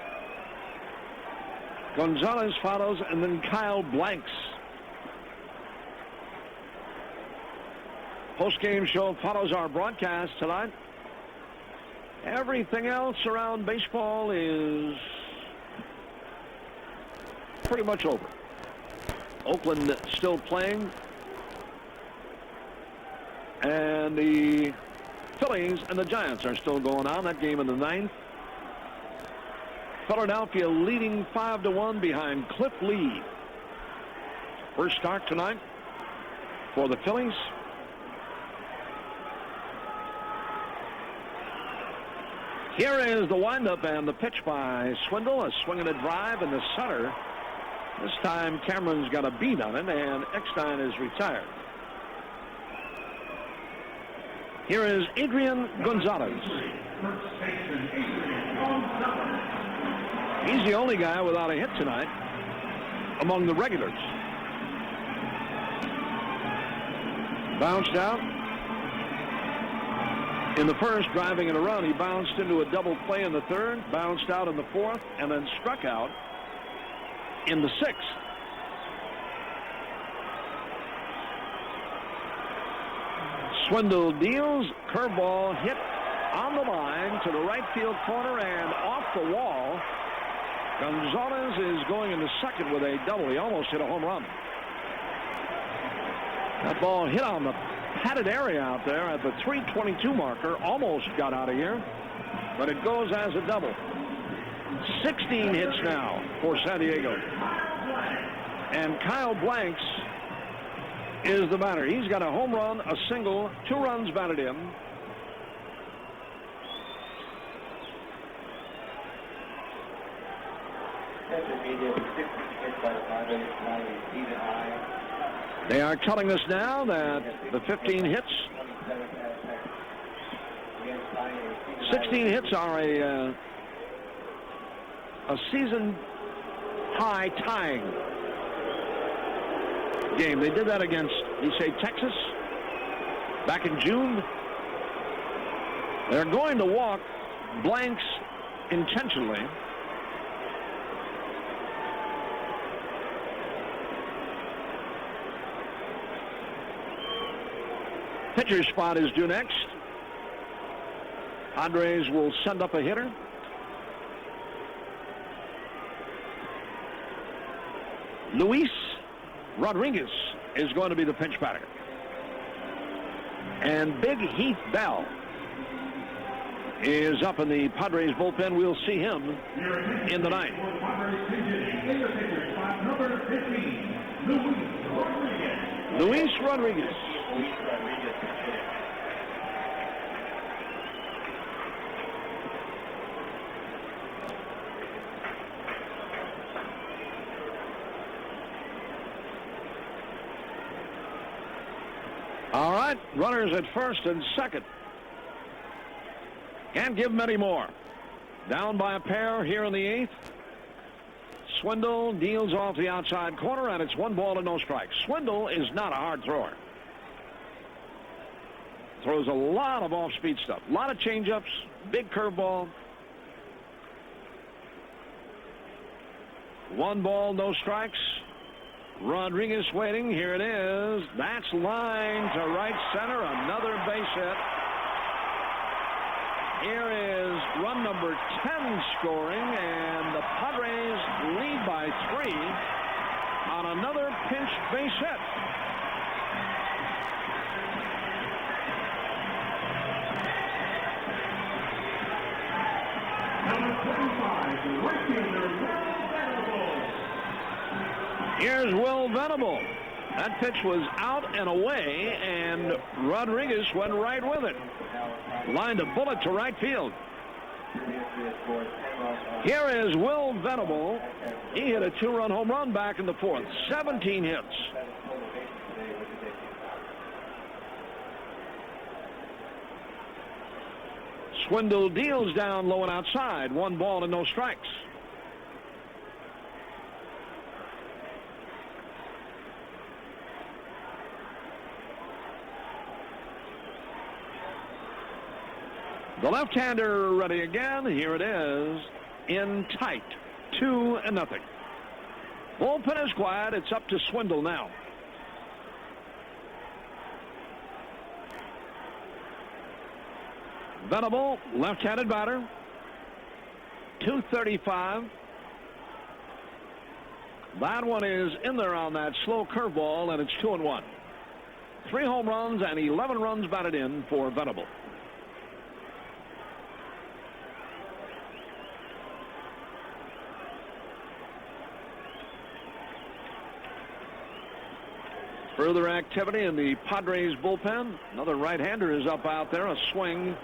Speaker 1: Gonzalez follows, and then Kyle Blanks. Post-game show follows our broadcast tonight. Everything else around baseball is pretty much over. Oakland still playing. And the Phillies and the Giants are still going on. That game in the 9th. Philadelphia leading 5-1 behind Cliff Lee. First start tonight for the Phillies. Here is the windup and the pitch by Swindle. A swing and a drive in the center. This time Cameron's got a beat on it, and Eckstein is retired. Here is Adrian Gonzalez. He's the only guy without a hit tonight among the regulars. Bounced out in the first, driving in a run. He bounced into a double play in the 3rd, bounced out in the 4th, and then struck out in the 6th. Swindle deals, curveball hit on the line to the right field corner and off the wall. Gonzalez is going into second with a double. He almost hit a home run. That ball hit on the padded area out there at the 3:22 marker. Almost got out of here, but it goes as a double. 16 hits now for San Diego. And Kyle Blanks is the batter. He's got a home run, a single, 2 runs batted in. They are telling us now that the 15 hits, 16 hits are a season high tying game. They did that against, you say, Texas back in June. They're going to walk Blanks intentionally. Pitcher spot is due next. Padres will send up a hitter. Luis Rodriguez is going to be the pinch batter. And Big Heath Bell is up in the Padres bullpen. We'll see him in the 9th. Luis Rodriguez. All right, runners at first and second. Can't give them any more. Down by a pair here in the 8th. Swindle deals off the outside corner, and it's 1 ball and no strikes. Swindle is not a hard thrower. Throws a lot of off-speed stuff. A lot of change-ups, big curveball. 1 ball, no strikes. Rodriguez waiting. Here it is. That's line to right center. Another base hit. Here is run number 10 scoring, and the Padres lead by 3 on another pinch base hit.
Speaker 2: Number 25, right fielder,
Speaker 1: Here's Will Venable. That pitch was out and away, and Rodriguez went right with it. Lined a bullet to right field. Here is Will Venable. He hit a 2-run home run back in the 4th. 17 hits. Swindle deals down low and outside. 1 ball and no strikes. The left-hander ready again. Here it is, in tight, 2-0. Bullpen is quiet. It's up to Swindle now. Venable, left-handed batter. 235. That one is in there on that slow curveball, and it's 2-1. 3 home runs and 11 runs batted in for Venable. Further activity in the Padres bullpen. Another right-hander is up out there. A swing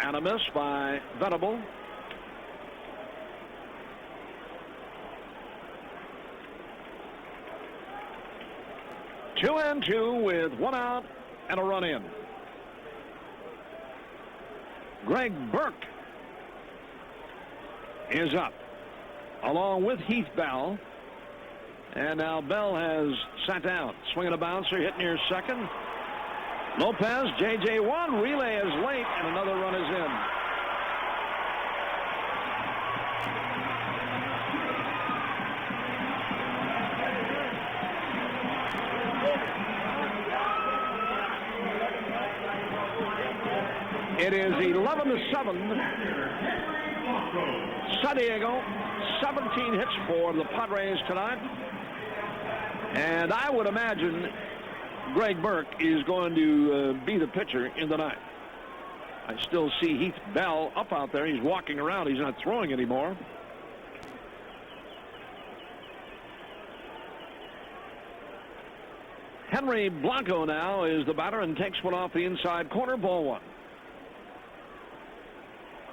Speaker 1: and a miss by Venable. Two and two with 1 out and a run in. Greg Burke is up along with Heath Bell. And now Bell has sat down. Swinging a bouncer, hit near second. Lopez, JJ1, relay is late, and another run is in. It is 11-7. San Diego, 17 hits for the Padres tonight. And I would imagine Greg Burke is going to be the pitcher in the ninth. I still see Heath Bell up out there. He's walking around. He's not throwing anymore. Henry Blanco now is the batter and takes one off the inside corner. Ball 1.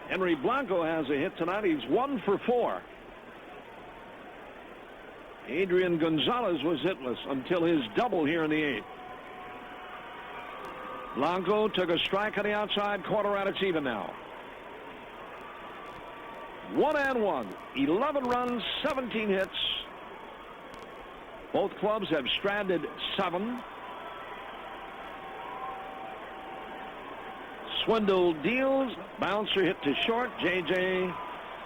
Speaker 1: Henry Blanco has a hit tonight. He's 1 for 4. Adrian Gonzalez was hitless until his double here in the 8th. Blanco took a strike on the outside corner, and it's even now. 1-1. 11 runs, 17 hits. Both clubs have stranded 7. Swindle deals. Bouncer hit to short. JJ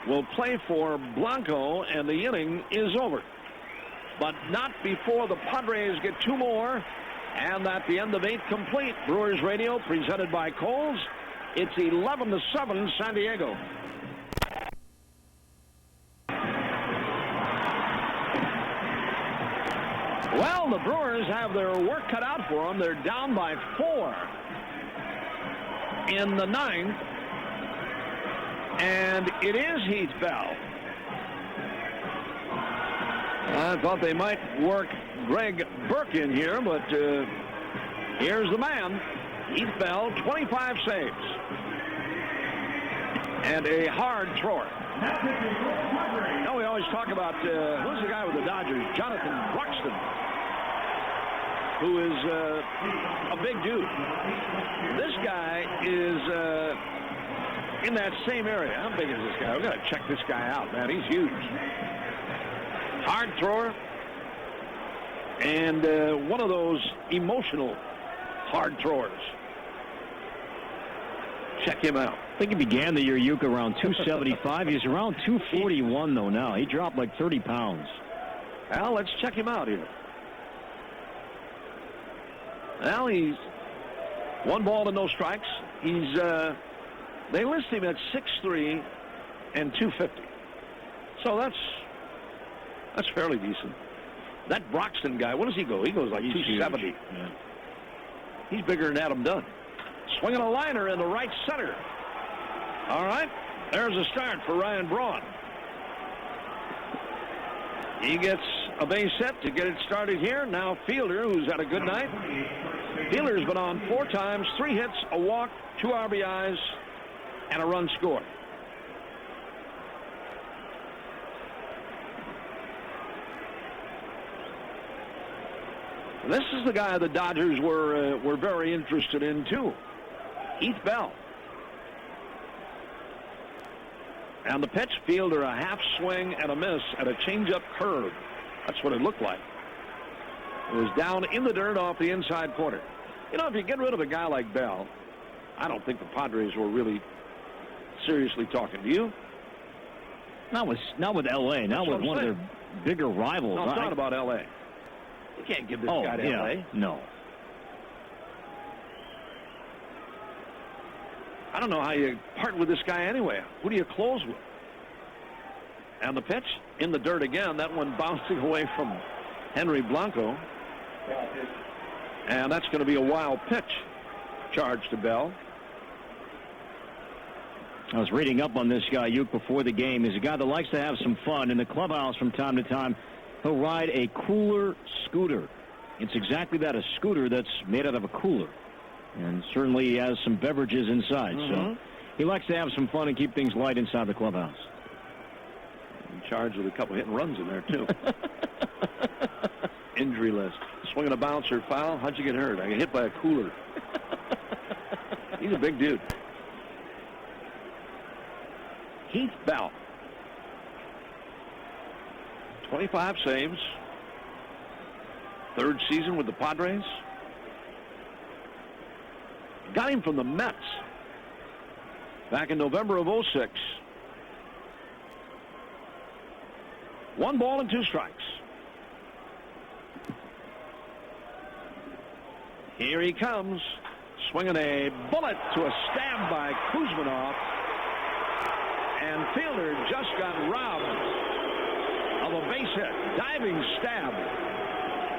Speaker 1: will play for Blanco, and the inning is over. But not before the Padres get 2 more. And at the end of 8 complete. Brewers Radio presented by Kohl's. It's 11-7 San Diego. Well, the Brewers have their work cut out for them. They're down by 4 in the 9th. And it is Heath Bell. I thought they might work Greg Burke in here, but here's the man. Heath Bell, 25 saves. And a hard thrower. Now we always talk about, who's the guy with the Dodgers? Jonathan Buxton, who is a big dude. This guy is in that same area. How big is this guy? We've got to check this guy out, man. He's huge. Hard thrower, and one of those emotional hard throwers. Check him out.
Speaker 3: I think he began the year, Yuka, around 275. He's around 241, though, now. He dropped like 30 pounds.
Speaker 1: Well, let's check him out here. Well, he's 1 ball to no strikes. He's, they list him at 6'3" and 250. So that's fairly decent. That Broxton guy, what does he go? He goes like 270.
Speaker 3: Yeah.
Speaker 1: He's bigger than Adam Dunn. Swinging a liner in the right center. All right, there's a start for Ryan Braun. He gets a base hit to get it started here. Now Fielder, who's had a good night. Fielder's been on 4 times, 3 hits, a walk, 2 RBIs, and a run scored. This is the guy the Dodgers were very interested in, too. Heath Bell. And the pitch, Fielder, a half swing and a miss at a changeup curve. That's what it looked like. It was down in the dirt off the inside corner. You know, if you get rid of a guy like Bell, I don't think the Padres were really seriously talking. Do you?
Speaker 3: Not with L.A., not with one of their bigger rivals.
Speaker 1: No, it's not about L.A. You can't give this guy to L.A.
Speaker 3: No.
Speaker 1: I don't know how you part with this guy anyway. Who do you close with? And the pitch in the dirt again. That one bouncing away from Henry Blanco. And that's going to be a wild pitch charge to Bell.
Speaker 3: I was reading up on this guy, Uke, before the game. He's a guy that likes to have some fun. In the clubhouse from time to time, he'll ride a cooler scooter. It's exactly that, a scooter that's made out of a cooler. And certainly he has some beverages inside. So he likes to have some fun and keep things light inside the clubhouse.
Speaker 1: In charge with a couple hit and runs in there, too. Injury list. Swinging a bouncer, foul. How'd you get hurt? I got hit by a cooler. He's a big dude. Heath Bell. 25 saves. 3rd season with the Padres. Got him from the Mets back in November of '06. 1 ball and 2 strikes. Here he comes, swinging a bullet to a stab by Kuzminoff. And Fielder just got robbed of a base hit. Diving stab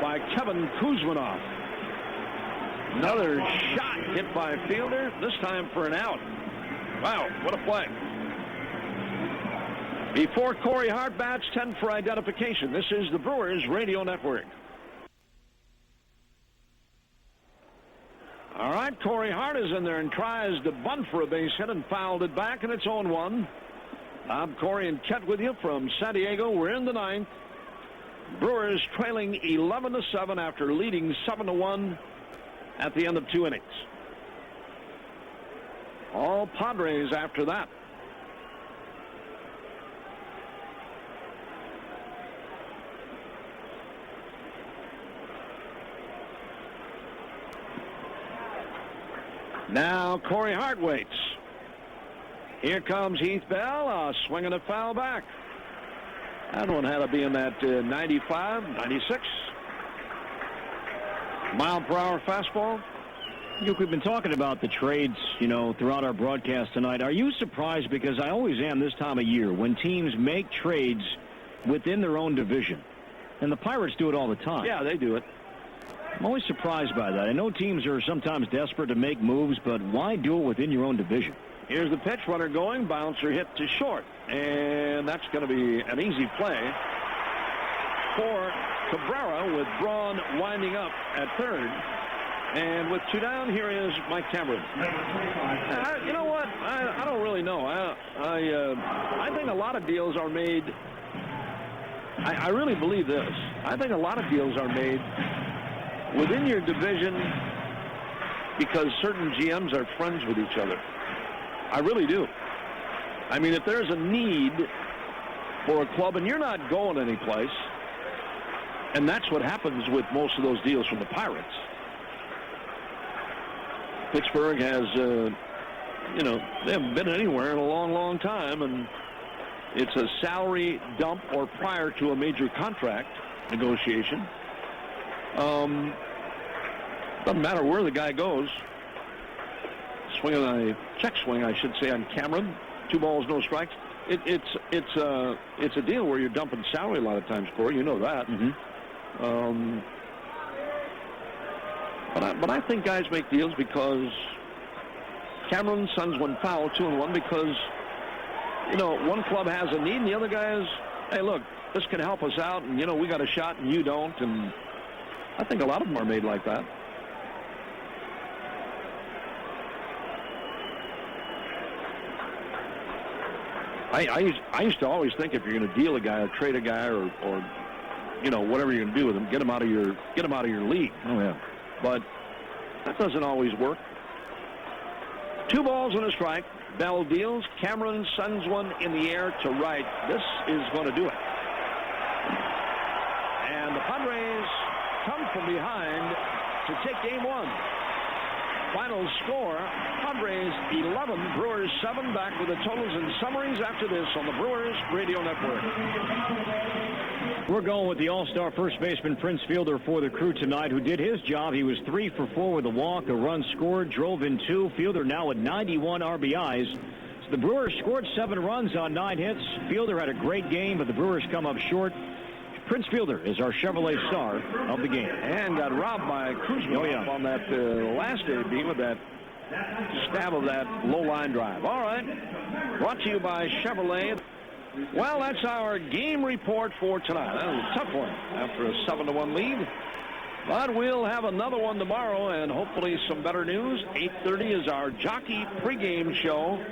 Speaker 1: by Kevin Kuzminoff. Another shot hit by Fielder, this time for an out. Wow, what a play. Before Corey Hart bats, 10 for identification. This is the Brewers Radio Network. All right, Corey Hart is in there and tries to bunt for a base hit and fouled it back, and it's 0-1. Bob, Corey, and Chet with you from San Diego. We're in the 9th. Brewers trailing 11-7 after leading 7-1 at the end of 2 innings. All Padres after that. Now Corey Hart waits. Here comes Heath Bell, swinging a foul back. That one had to be in that 95, 96 mile per hour fastball.
Speaker 3: Luke, we've been talking about the trades, throughout our broadcast tonight. Are you surprised? Because I always am this time of year when teams make trades within their own division. And the Pirates do it all the time.
Speaker 1: Yeah, they do it.
Speaker 3: I'm always surprised by that. I know teams are sometimes desperate to make moves, but why do it within your own division?
Speaker 1: Here's the pitch, runner going, bouncer hit to short. And that's going to be an easy play for Cabrera, with Braun winding up at 3rd. And with 2 down, here is Mike Cameron. You know what? I don't really know. I think a lot of deals are made. I really believe this. I think a lot of deals are made within your division because certain GMs are friends with each other. I really do. I mean, if there's a need for a club and you're not going anyplace, and that's what happens with most of those deals from the Pirates. Pittsburgh has, they haven't been anywhere in a long, long time, and it's a salary dump or prior to a major contract negotiation. Doesn't matter where the guy goes. Swinging a check swing, I should say, on Cameron. 2 balls, no strikes. It's a deal where you're dumping salary a lot of times, Corey. You know that. But I think guys make deals because Cameron sends one foul, 2-1, because one club has a need and the other guy is, hey, look, this can help us out, and, we got a shot and you don't. And I think a lot of them are made like that. I used to always think if you're going to deal a guy or trade a guy or whatever you're going to do with him, get him out of your league.
Speaker 3: Oh yeah.
Speaker 1: But that doesn't always work. 2 balls and a strike. Bell deals. Cameron sends one in the air to right. This is going to do it. And the Padres come from behind to take game 1. Final score, Padres 11, Brewers 7. Back with the totals and summaries after this on the Brewers Radio Network.
Speaker 3: We're going with the all-star first baseman Prince Fielder for the Crew tonight, who did his job. He was 3 for 4 with a walk, a run scored, drove in 2. Fielder now with 91 RBIs. So the Brewers scored 7 runs on 9 hits. Fielder had a great game, but the Brewers come up short. Prince Fielder is our Chevrolet star of the game.
Speaker 1: And got robbed by Kuzma on that last AB with that stab of that low line drive. All right. Brought to you by Chevrolet. Well, that's our game report for tonight. That was a tough one after a 7-1 lead. But we'll have another one tomorrow and hopefully some better news. 8:30 is our jockey pregame show.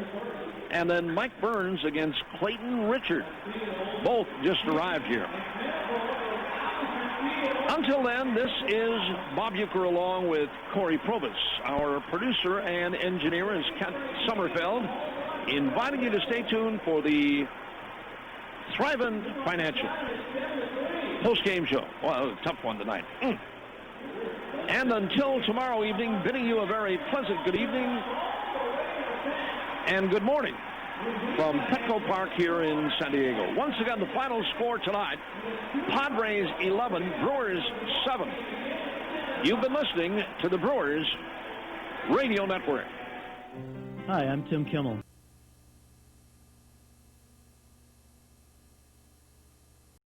Speaker 1: And then Mike Burns against Clayton Richard. Both just arrived here. Until then, this is Bob Uecker along with Corey Probus. Our producer and engineer is Kent Sommerfeld, inviting you to stay tuned for the Thrivent Financial post-game show. Well, a tough one tonight. And until tomorrow evening, bidding you a very pleasant good evening and good morning from Petco Park here in San Diego. Once again, the final score tonight, Padres 11, Brewers 7. You've been listening to the Brewers Radio Network.
Speaker 8: Hi, I'm Tim Kimmel.